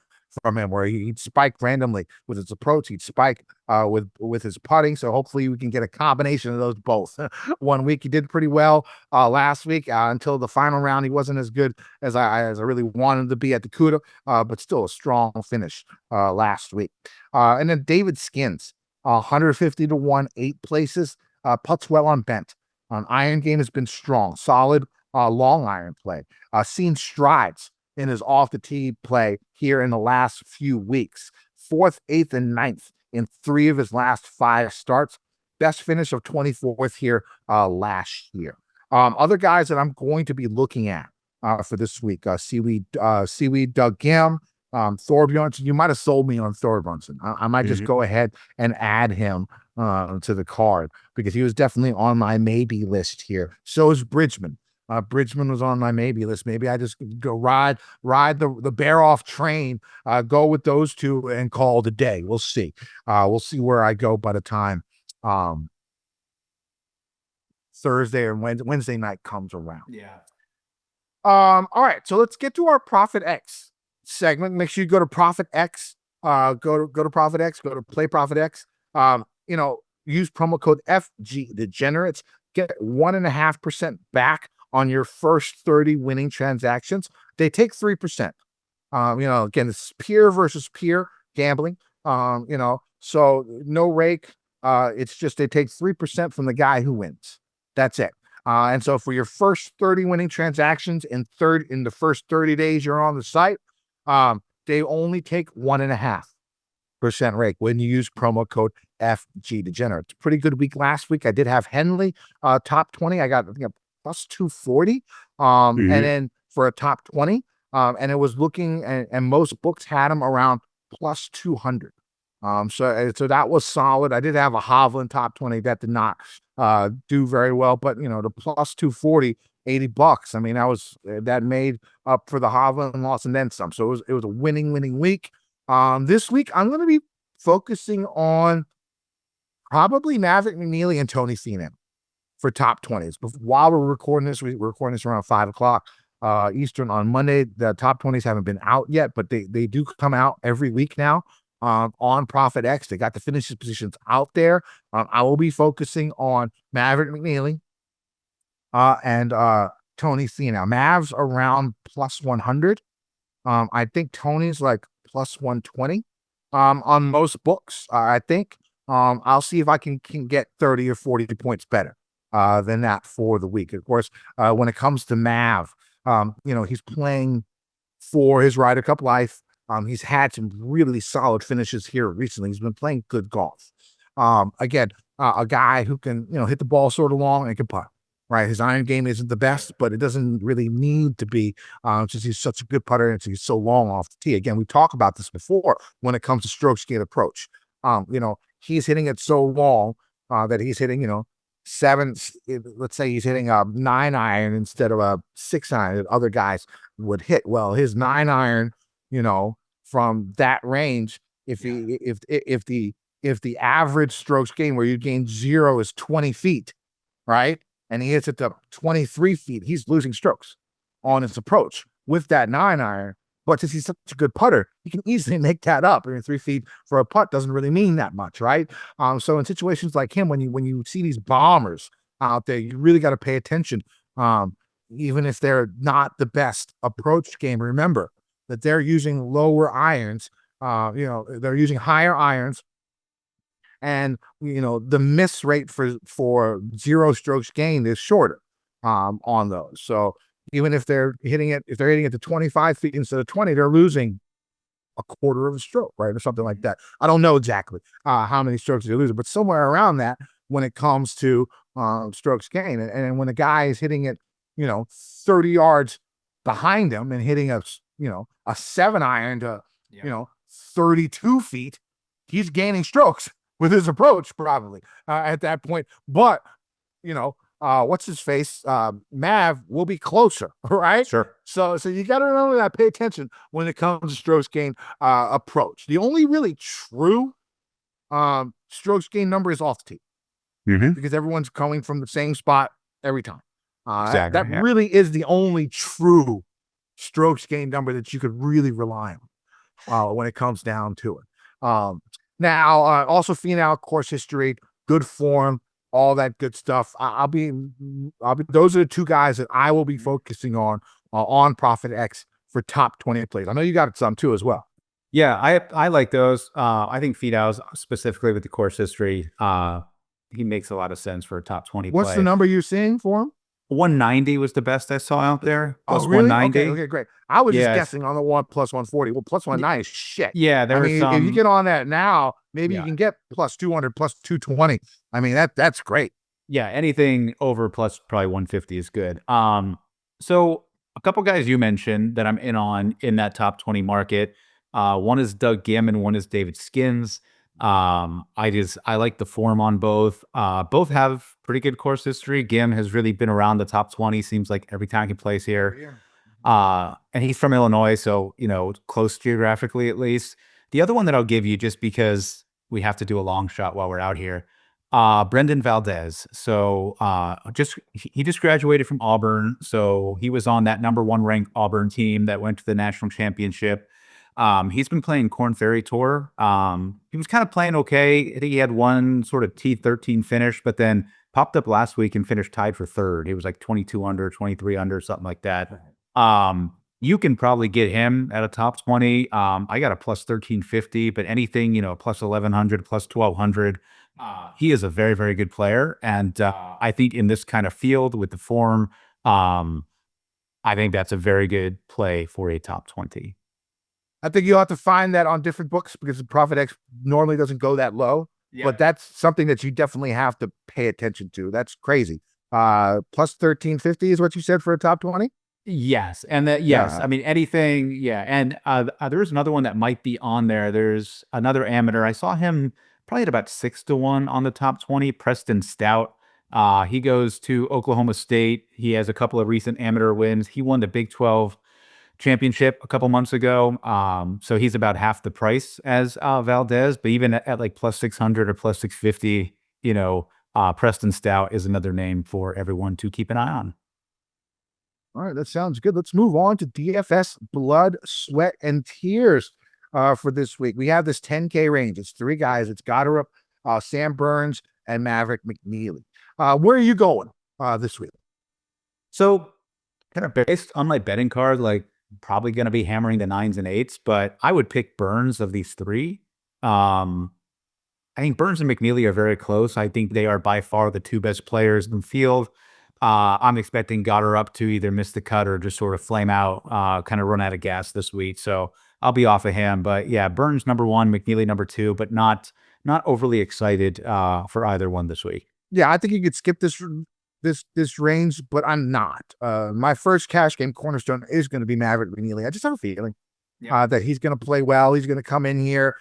from him, where he'd spike randomly with his approach, he'd spike with his putting. So hopefully we can get a combination of those both. One week he did pretty well. Last week until the final round, he wasn't as good as I really wanted to be at Dakota, but still a strong finish last week. And then David Skins, 150-1, 8 places. Putts well on bent. Iron game has been strong, solid long iron play. Seen strides in his off the tee play here in the last few weeks. 4th, 8th, and 9th in 3 of his last 5 starts. Best finish of 24th here last year. Other guys that I'm going to be looking at for this week, Seaweed Doug Gim, Thorbjornsen. You might have sold me on Thorbjornsen. I might just go ahead and add him to the card because he was definitely on my maybe list here. So is Bridgman. Bridgman was on my maybe list. Maybe I just go ride the Baroff train, go with those 2 and call it a day. We'll see. We'll see where I go by the time Thursday or Wednesday night comes around. Yeah. All right. So let's get to our ProphetX segment. Make sure you go to ProphetX. Go to ProphetX. Go to Play ProphetX. Use promo code FG Degenerates. Get 1.5% back on your first 30 winning transactions. They take 3%. Again, it's peer versus peer gambling. So no rake. It's just they take 3% from the guy who wins. That's it. And so for your first 30 winning transactions in the first 30 days you're on the site, they only take 1.5% rake when you use promo code FG Degenerates. Pretty good week last week. I did have Henley top 20. I got plus 240. And then for a top 20, and it was looking, and most books had him around plus 200. So that was solid. I did have a Hovland top 20 that did not do very well, but the plus 240, $80. I mean, that made up for the Hovland loss and then some. So it was a winning week. This week I'm going to be focusing on probably Maverick McNeely and Tony Finau for top 20s. But while we're recording this around 5 o'clock Eastern on Monday. The top 20s haven't been out yet, but they do come out every week now on ProphetX. They got the finishes positions out there. I will be focusing on Maverick McNeely and Tony Finau. Mav's around plus 100. I think Tony's like plus 120 on most books. I think I'll see if I can get 30 or 40 points better than that for the week. Of course, when it comes to Mav, he's playing for his Ryder Cup life. He's had some really solid finishes here recently. He's been playing good golf. Again, a guy who can, hit the ball sort of long and can putt. Right, his iron game isn't the best, but it doesn't really need to be. Just he's such a good putter, and he's so long off the tee. Again, we talked about this before when it comes to strokes gain approach. He's hitting it so long that he's hitting, seven. Let's say he's hitting a 9-iron instead of a 6-iron that other guys would hit. Well, his 9-iron, from that range, if the average strokes gain where you gain 0 is 20 feet, right? And he hits it to 23 feet, he's losing strokes on his approach with that 9-iron. But since he's such a good putter, he can easily make that up. 3 feet for a putt doesn't really mean that much, right? So in situations like him, when you see these bombers out there, you really got to pay attention. Even if they're not the best approach game, remember that they're using lower irons. They're using higher irons. And, the miss rate for 0 strokes gained is shorter on those. So even if they're hitting it to 25 feet instead of 20, they're losing a quarter of a stroke, right? Or something like that. I don't know exactly how many strokes they're losing, but somewhere around that when it comes to strokes gained. And when a guy is hitting it, 30 yards behind him and hitting a 7-iron to, 32 feet, he's gaining strokes with his approach probably at that point. But, what's his face? Mav will be closer, right? Sure. So you got to remember that. Pay attention when it comes to strokes gain approach. The only really true strokes gain number is off the tee. Because everyone's coming from the same spot every time. Exactly. That really is the only true strokes gain number that you could really rely on when it comes down to it. Now, also Finau course history, good form, all that good stuff. I'll be. Those are the two guys that I will be focusing on ProphetX for top 20 plays. I know you got some too as well. Yeah, I like those. I think Finau's specifically with the course history, he makes a lot of sense for a top 20 What's play. the number you're seeing for him? 190 was the best I saw out there. Plus really? 190. Okay, great. I was just guessing on the plus 140. Well, plus 190 is shit. Yeah, if you get on that now, maybe you can get plus 200, plus 220. I mean, that's great. Yeah, anything over plus probably 150 is good. So a couple guys you mentioned that I'm in that top 20 market. One is Doug Gim and one is David Skins. I like the form on both. Both have pretty good course history. Gim has really been around the top 20, seems like every time he plays here. And he's from Illinois, so, close geographically at least. The other one that I'll give you, just because we have to do a long shot while we're out here, Brendan Valdez. So he just graduated from Auburn. So he was on that #1 ranked Auburn team that went to the national championship. He's been playing Korn Ferry Tour. He was kind of playing okay. I think he had one sort of T13 finish, but then popped up last week and finished tied for 3rd. He was like 22 under, 23 under, something like that. You can probably get him at a top 20. I got a plus 1350, but anything, plus 1100, plus 1200. He is a very, very good player. And I think in this kind of field with the form, I think that's a very good play for a top 20. I think you'll have to find that on different books because the ProphetX normally doesn't go that low. Yeah. But that's something that you definitely have to pay attention to. That's crazy. Plus 1350 is what you said for a top 20? Yes. And I mean, anything. Yeah. And there's another one that might be on there. There's another amateur. I saw him probably at about 6-1 on the top 20, Preston Stout. He goes to Oklahoma State. He has a couple of recent amateur wins. He won the Big 12 championship a couple months ago. So he's about half the price as Valdez, but even at like plus 600 or plus 650, Preston Stout is another name for everyone to keep an eye on. All right, that sounds good. Let's move on to DFS Blood, Sweat, and Tears for this week. We have this 10K range. It's 3 guys. It's Goddard, Sam Burns, and Maverick McNeely. Where are you going this week? So kind of based on my betting card, like probably going to be hammering the 9s and 8s, but I would pick Burns of these 3. I think Burns and McNeely are very close. I think they are by far the 2 best players in the field. I'm expecting Goddard up to either miss the cut or just sort of flame out, kind of run out of gas this week. So I'll be off of him. But yeah, Burns number 1, McNeely number 2, but not overly excited for either one this week. Yeah, I think you could skip this range, but I'm not. My first cash game cornerstone is going to be Maverick McNeely. I just have a feeling that he's going to play well. He's going to come in here,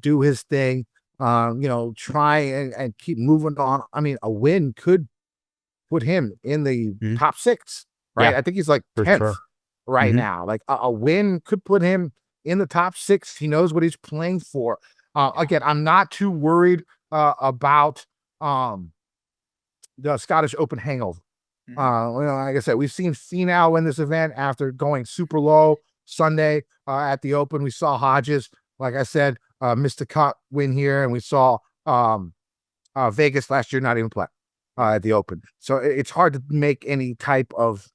do his thing, try and keep moving on. I mean, a win could put him in the top 6, right? Yeah, I think he's like 10th right now. Like a win could put him in the top 6. He knows what he's playing for. Again, I'm not too worried about the Scottish Open hangover. Like I said, we've seen Finau win this event after going super low Sunday at the Open. We saw Hodges, like I said, missed the cut win here, and we saw Vegas last year not even play at the Open. So it's hard to make any type of,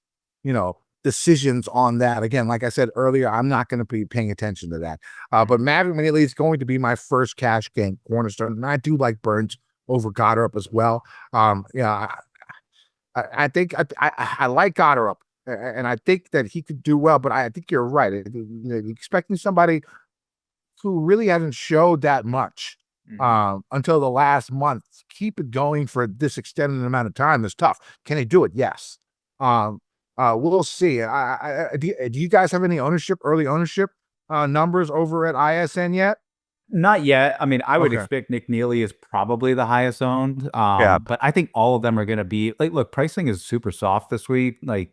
decisions on that. Again, like I said earlier, I'm not going to be paying attention to that. But Maverick McNeely is going to be my first cash game cornerstone, and I do like Burns over Goddard as well. I think I like Goddard, and I think that he could do well. But I think you're right. Expecting somebody who really hasn't showed that much until the last month, keep it going for this extended amount of time is tough. Can they do it? Yes. We'll see. Do you guys have any early ownership numbers over at ISN yet? Not yet. I mean, I would expect McNeely is probably the highest owned. But I think all of them are going to be like, look, pricing is super soft this week. Like,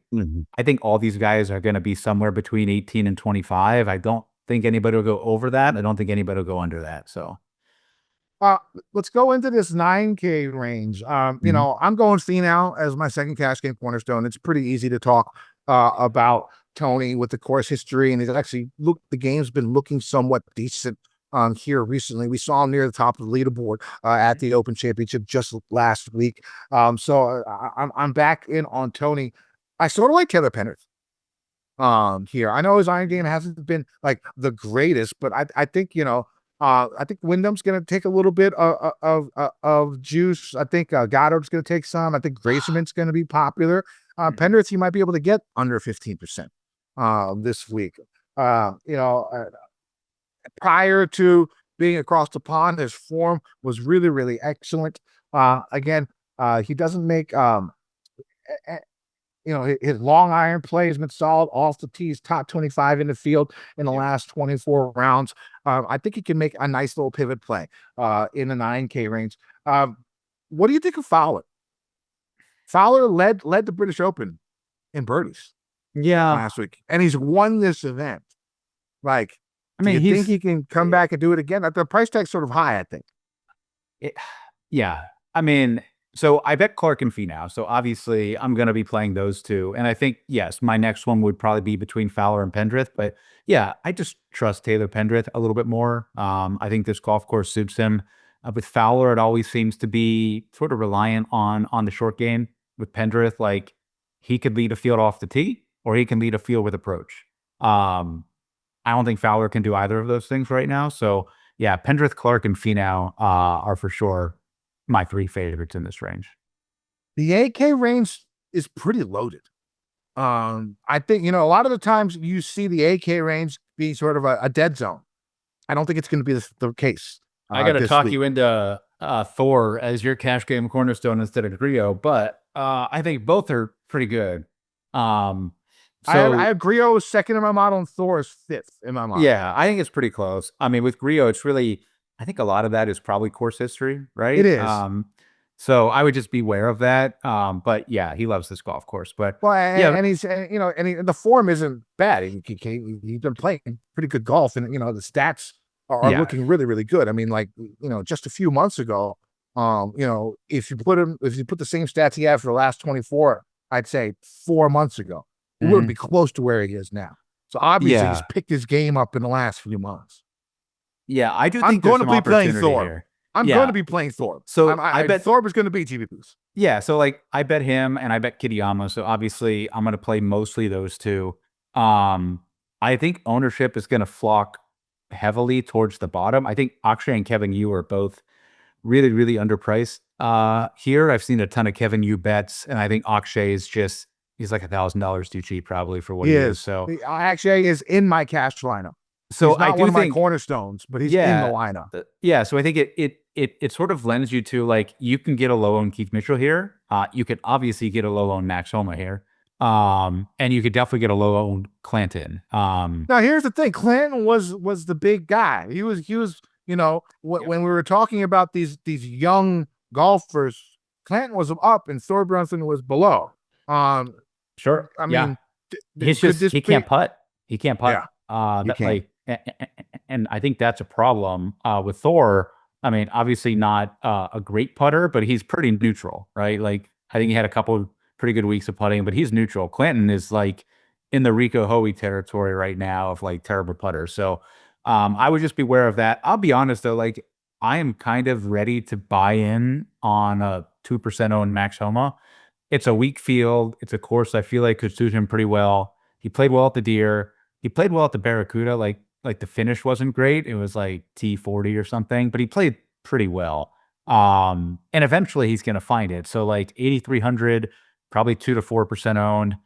I think all these guys are going to be somewhere between 18 and 25. I don't think anybody will go over that. I don't think anybody will go under that. So, let's go into this 9K range. I'm going Finau as my second cash game cornerstone. It's pretty easy to talk about Tony with the course history, and the game's been looking somewhat decent here recently. We saw him near the top of the leaderboard at the Open Championship just last week. So I'm back in on Tony. I sort of like Taylor Penrith here. I know his iron game hasn't been like the greatest, but I think I think Wyndham's going to take a little bit of juice. I think Goddard's going to take some. I think Graceman's going to be popular. Penrith, he might be able to get under 15% this week. Prior to being across the pond, his form was really, really excellent. Again, he doesn't make, his long iron play has been solid off the tees, top 25 in the field in the last 24 rounds. I think he can make a nice little pivot play in the 9K range. What do you think of Fowler? Fowler led the British Open in birdies last week, and he's won this event. Like, do you think he can come back and do it again? The price tag's sort of high, I think. I mean, so I bet Clark and Finau. So obviously I'm going to be playing those 2. And I think, yes, my next one would probably be between Fowler and Pendrith. But yeah, I just trust Taylor Pendrith a little bit more. I think this golf course suits him. With Fowler, it always seems to be sort of reliant on the short game. With Pendrith, like, he could lead a field off the tee or he can lead a field with approach. I don't think Fowler can do either of those things right now. So yeah, Pendrith, Clark, and Finau are for sure my 3 favorites in this range. The 8K range is pretty loaded. I think, a lot of the times you see the 8K range being sort of a dead zone. I don't think it's going to be the case. I got to talk you into Thor as your cash game cornerstone instead of Griot, but I think both are pretty good. I have Griot is second in my model and Thor is 5th in my model. Yeah, I think it's pretty close. I mean, with Griot, it's really, I think a lot of that is probably course history, right? It is. So I would just be aware of that. But yeah, he loves this golf course. But and he's the form isn't bad. He's been playing pretty good golf, and the stats are looking really, really good. I mean, like just a few months ago, If you put the same stats he had for the last 24, I'd say 4 months ago, he wouldn't be close to where he is now. So obviously he's picked his game up in the last few months. Yeah, I do I'm think going there's to some be playing opportunity Thorpe. here. I'm going to be playing Thorpe. So I bet Thorpe is going to beat TV Boost. Yeah, so like I bet him and I bet Kitayama. So obviously I'm going to play mostly those two. I think ownership is going to flock heavily towards the bottom. I think Akshay and Kevin Yu are both really, really underpriced. Here I've seen a ton of Kevin Yu bets, and I think Akshay is he's like $1,000 too cheap probably for what he is. So Akshay is in my cash lineup. So he's not I do one of my think cornerstones, but he's in the lineup. So I think it sort of lends you to, like, you can get a low on Keith Mitchell here. You could obviously get a low on Max Homa here. And you could definitely get a low on Clanton. Now here's the thing. Clanton was the big guy. He was, when we were talking about these young golfers, Clanton was up and Thor Brunson was below. Sure. I mean, he can't putt. He can't putt. Yeah. And I think that's a problem with Thor. I mean, obviously not a great putter, but he's pretty neutral, right? Like, I think he had a couple pretty good weeks of putting, but he's neutral. Clanton is like in the Rico Hoey territory right now of like terrible putters. So I would just be aware of that. I'll be honest though, like, I am kind of ready to buy in on a 2% owned Max Homa. It's a weak field. It's a course I feel like could suit him pretty well. He played well at the Deer. He played well at the Barracuda. Like the finish wasn't great. It was like T40 or something, but he played pretty well. And eventually he's going to find it. So like 8,300, probably 2 to 4% owned.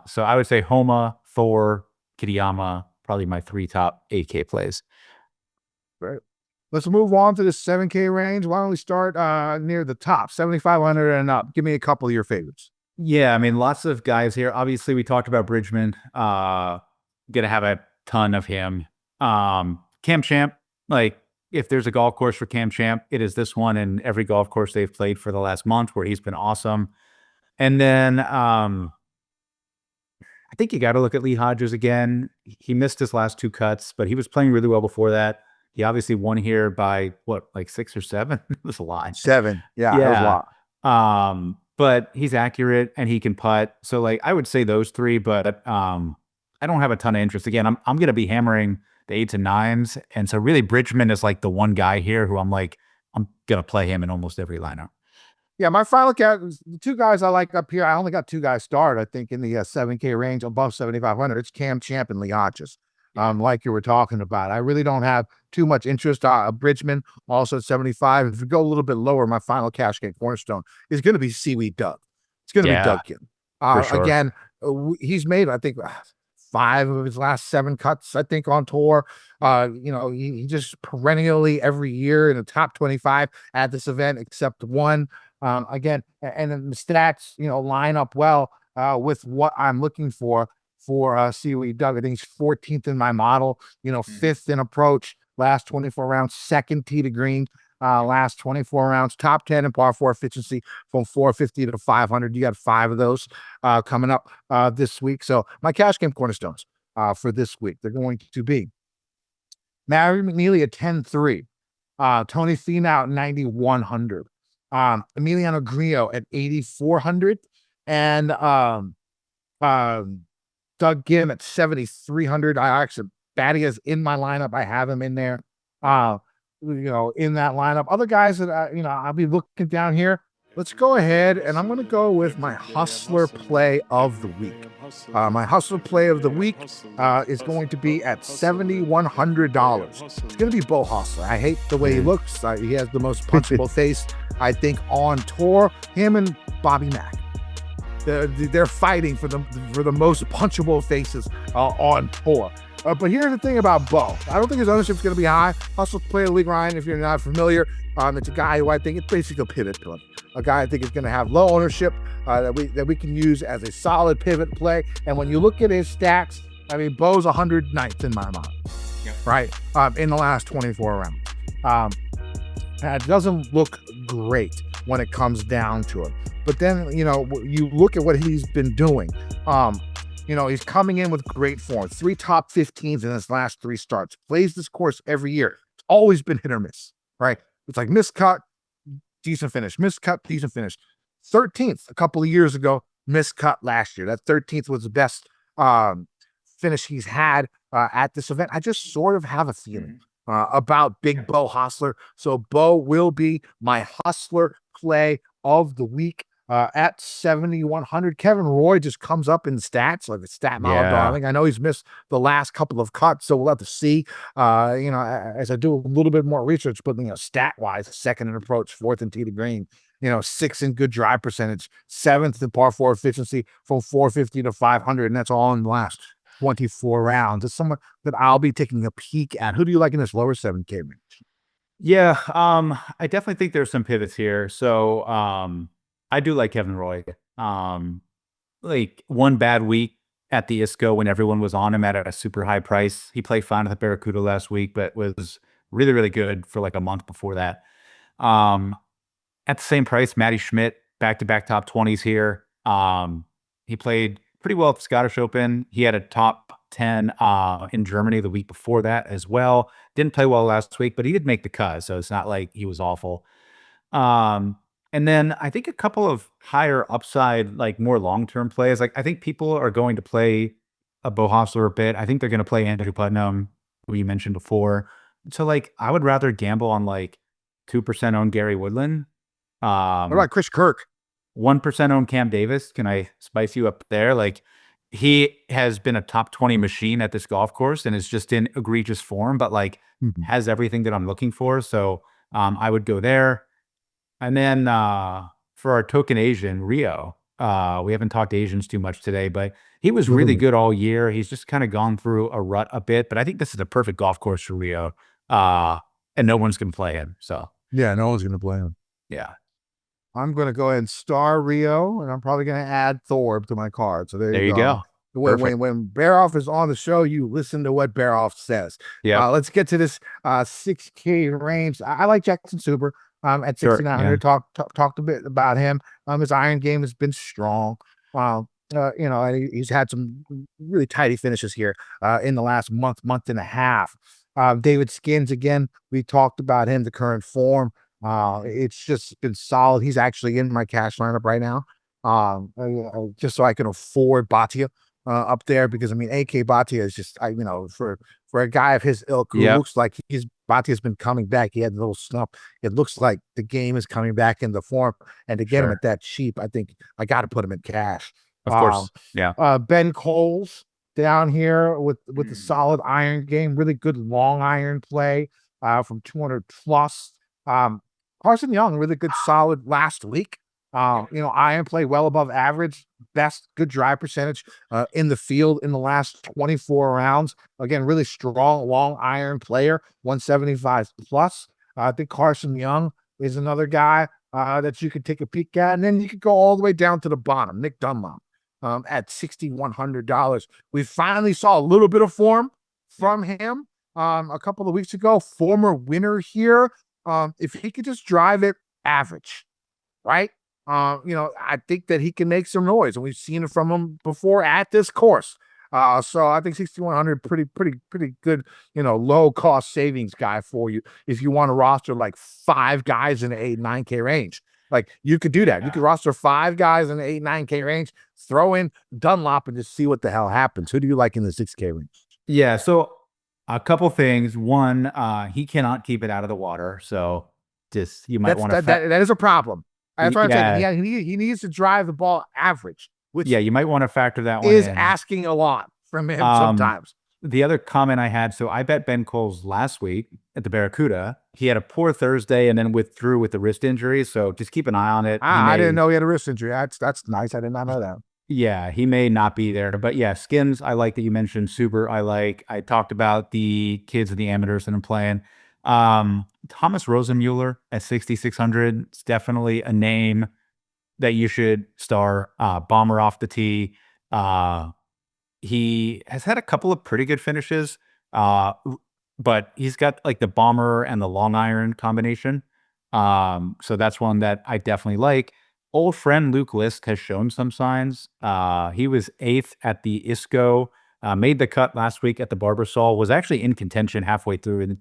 So I would say Homa, Thor, Kitayama, probably my 3 top 8K plays. Right. Let's move on to the 7K range. Why don't we start near the top, 7,500 and up? Give me a couple of your favorites. Yeah, I mean, lots of guys here. Obviously, we talked about Bridgman. Gonna have a ton of him. Cam Champ, like, if there's a golf course for Cam Champ, it is this one, and every golf course they've played for the last month where he's been awesome. And then I think you got to look at Lee Hodges again. He missed his last 2 cuts, but he was playing really well before that. He obviously won here by what, like 6 or 7? It was a lot. 7. Yeah. That was a lot. But he's accurate and he can putt. So like, I would say those 3, but I don't have a ton of interest. Again, I'm going to be hammering the 8s and 9s. And so really Bridgman is like the one guy here who I'm going to play him in almost every lineup. Yeah, my final count, the 2 guys I like up here, I only got 2 guys started, I think, in the 7K range above 7,500. It's Cam Champ and Lee Hodges. Like you were talking about. I really don't have too much interest. Bridgman, also at 75. If we go a little bit lower, my final cash game cornerstone is going to be Seaweed Doug. It's going to be Doug Kim. Sure. Again, he's made, I think, 5 of his last 7 cuts, I think, on tour. He just perennially every year in the top 25 at this event, except one. Again, and then the stats, line up well with what I'm looking for Seaweed Doug. I think he's 14th in my model, 5th in approach, last 24 rounds, 2nd tee to green, last 24 rounds, top 10 in par 4 efficiency from 450 to 500. You got 5 of those coming up this week. So my cash game cornerstones for this week, they're going to be Mary McNeely at 10-3, Tony Finau at 9,100, Emiliano Grillo at 8,400, and Doug Kim at 7,300. I actually, Badia's in my lineup. I have him in there, in that lineup. Other guys that, I'll be looking down here. Let's go ahead, and I'm going to go with my Hustler play of the week. My Hustler play of the week is going to be at $7,100. It's going to be Bo Hustler. I hate the way he looks. He has the most punchable face, I think, on tour. Him and Bobby Mack. They're fighting for the most punchable faces on tour. But here's the thing about Bo. I don't think his ownership is going to be high. Hustle play of League Ryan, if you're not familiar. It's a guy who I think it's basically a pivot to him. A guy I think is going to have low ownership that we can use as a solid pivot play. And when you look at his stats, I mean, Bo's 109th in my mind, right? In the last 24 rounds. It doesn't look great when it comes down to it. But then, you look at what he's been doing. He's coming in with great form. 3 top 15s in his last 3 starts. Plays this course every year. It's always been hit or miss, right? It's like miscut, decent finish. Miscut, decent finish. 13th a couple of years ago, miscut last year. That 13th was the best finish he's had at this event. I just sort of have a feeling about Big Bo Hostler. So Bo will be my Hostler play of the week at 7,100. Kevin Roy just comes up in stats like a stat model darling. I know he's missed the last couple of cuts, so we'll have to see. As I do a little bit more research, but stat wise, second in approach, fourth in tee to green. Sixth in good drive percentage, seventh in par four efficiency from 450 to 500, and that's all in the last 24 rounds. It's someone that I'll be taking a peek at. Who do you like in this lower 7K range? Yeah, I definitely think there's some pivots here. So I do like Kevin Roy. Like one bad week at the ISCO when everyone was on him at a super high price. He played fine at the Barracuda last week, but was really, really good for like a month before that. At the same price, Matty Schmidt, back-to-back top 20s here. He played pretty well at the Scottish Open. He had a top 10 in Germany the week before that as well. Didn't play well last week, but he did make the cut, so it's not like he was awful. And then I think a couple of higher upside, like more long-term plays. Like I think people are going to play a Bo Hostler a bit. I think they're going to play Andrew Putnam, who you mentioned before. So like I would rather gamble on like 2% owned Gary Woodland. What about Chris Kirk? 1% owned Cam Davis. Can I spice you up there? Like he has been a top 20 machine at this golf course and is just in egregious form, but like has everything that I'm looking for. So I would go there. And then for our token Asian, Rio, we haven't talked Asians too much today, but he was really good all year. He's just kind of gone through a rut a bit, but I think this is a perfect golf course for Rio. And no one's going to play him. So yeah, no one's going to play him. Yeah. I'm going to go ahead and star Rio, and I'm probably going to add Thorpe to my card. So there you go. When Baroff is on the show, you listen to what Baroff says. Yeah. Let's get to this 6K range. I like Jackson Suber at 6,900. Talked a bit about him. His iron game has been strong. He's had some really tidy finishes here in the last month and a half. David Skins, again, we talked about him, the current form. It's just been solid. He's actually in my cash lineup right now. Just so I can afford Bhatia up there, because I mean AK Bhatia is just for a guy of his ilk who looks like Bhatia's been coming back. He had a little slump. It looks like the game is coming back into form, and to get him at that cheap, I think I got to put him in cash. Of course. Ben Coles down here with the solid iron game, really good long iron play from 200 plus. Carson Young, really good, solid last week. Iron play well above average, best good drive percentage in the field in the last 24 rounds. Again, really strong long iron player, 175 plus. I think Carson Young is another guy that you could take a peek at, and then you could go all the way down to the bottom. Nick Dunlop at $6,100. We finally saw a little bit of form from him a couple of weeks ago. Former winner here. If he could just drive it average, right? I think that he can make some noise, and we've seen it from him before at this course. So I think 6,100, pretty good, low cost savings guy for you if you want to roster like 5 guys in the 8-9K range. Like you could do that. You could roster 5 guys in the 8-9K range, throw in Dunlop, and just see what the hell happens. Who do you like in the 6K range? Yeah. So a couple things. One, he cannot keep it out of the water. So just, you might want to, that is a problem. That's what I'm saying. He needs to drive the ball average, which you might want to factor that one is in. Asking a lot from him sometimes. The other comment I had, so I bet Ben Coles last week at the Barracuda. He had a poor Thursday and then withdrew with the wrist injury. So just keep an eye on it. I didn't know he had a wrist injury. That's nice. I did not know that. Yeah, he may not be there. But yeah, Skins, I like that you mentioned. Super, I like. I talked about the kids and the amateurs that I'm playing. Thomas Rosenmuller at 6,600. It's definitely a name that you should star. Bomber off the tee. He has had a couple of pretty good finishes, but he's got like the bomber and the long iron combination. So that's one that I definitely like. Old friend Luke Lisk has shown some signs. He was 8th at the ISCO, made the cut last week at the Barbasol, was actually in contention halfway through, and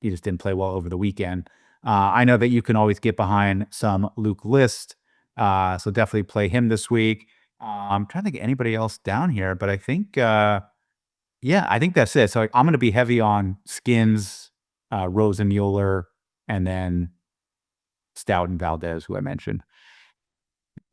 he just didn't play well over the weekend. I know that you can always get behind some Luke List. So definitely play him this week. I'm trying to think of anybody else down here, but I think, I think that's it. So I'm going to be heavy on Skins, Rosenmuller, and then Stout and Valdez, who I mentioned.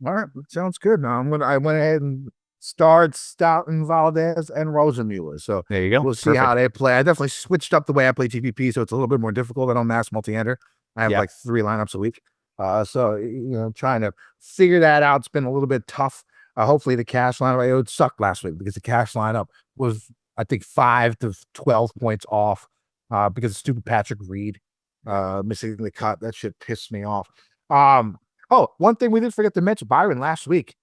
All right, sounds good. Now I went ahead and starred Stout and Valdez and Rosenmuller. So there you go. We'll see how they play. I definitely switched up the way I play TPP, so it's a little bit more difficult. I don't mass multi-ender. I have like 3 lineups a week. So trying to figure that out. It's been a little bit tough. Hopefully the cash lineup, it sucked last week because the cash lineup was, I think, 5 to 12 points off because of stupid Patrick Reed missing the cut. That shit pissed me off. One thing we didn't forget to mention, Byron last week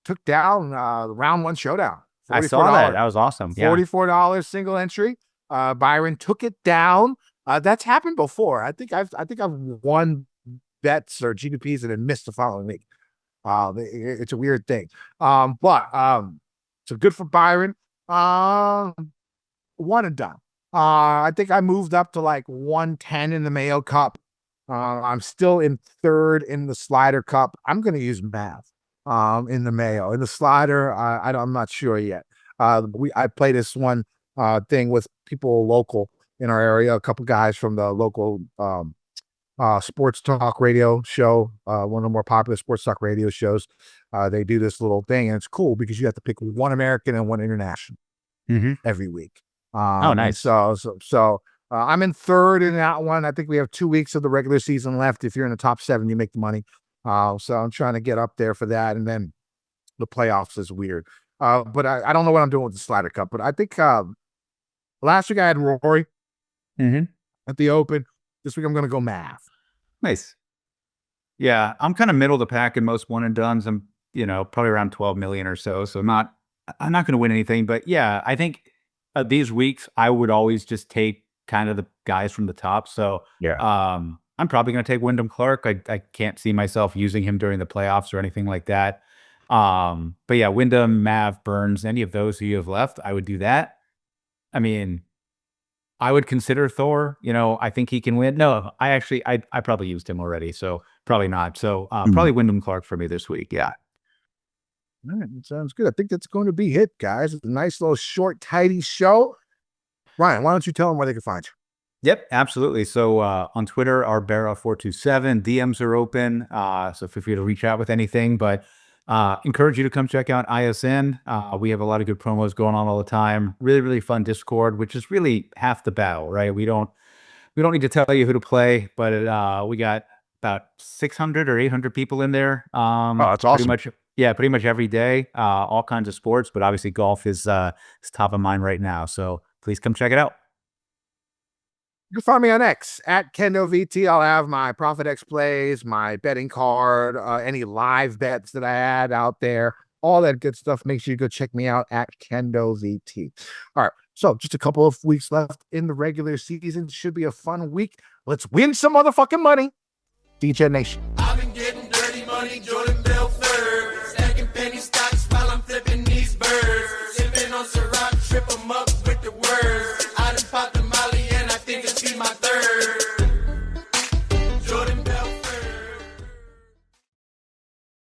took down the round 1 showdown. I saw that. That was awesome. $44 single entry. Byron took it down. That's happened before. I think I've won bets or GPPs and then missed the following week. It's a weird thing. So good for Byron. One and done. I think I moved up to like 110 in the Mayo Cup. I'm still in 3rd in the Slider Cup. I'm going to use math in the Mayo. In the Slider, I'm not sure yet. I play this one thing with people local in our area, a couple guys from the local sports talk radio show, one of the more popular sports talk radio shows. They do this little thing, and it's cool because you have to pick one American and one international every week. Oh, nice. So I'm in 3rd in that one. I think we have 2 weeks of the regular season left. If you're in the top 7, you make the money. So I'm trying to get up there for that. And then the playoffs is weird. But I don't know what I'm doing with the Slider Cup. But I think last week I had Rory at the Open. This week I'm going to go math. Nice. Yeah, I'm kind of middle of the pack in most one and dones. I'm, probably around 12 million or so. So I'm not going to win anything. But yeah, I think these weeks I would always just take kind of the guys from the top. So I'm probably going to take Wyndham Clark. I can't see myself using him during the playoffs or anything like that. But yeah, Wyndham, Mav, Burns, any of those who you have left, I would do that. I mean, I would consider Thor. I think he can win. No, I probably used him already, so probably not. So probably Wyndham Clark for me this week. Yeah. All right, sounds good. I think that's going to be it, guys. It's a nice little short, tidy show. Ryan, why don't you tell them where they can find you? Yep, absolutely. So on Twitter, our Baroff427 DMs are open. So feel free to reach out with anything. But encourage you to come check out ISN. We have a lot of good promos going on all the time. Really, really fun Discord, which is really half the battle, right? We don't need to tell you who to play, but we got about 600 or 800 people in there. That's awesome. Pretty much every day, all kinds of sports, but obviously golf is top of mind right now. So please come check it out. You can find me on X at KendoVT. I'll have my ProphetX plays, my betting card, any live bets that I had out there, all that good stuff. Make sure you go check me out at KendoVT. All right. So just a couple of weeks left in the regular season. Should be a fun week. Let's win some motherfucking money. DJ Nation.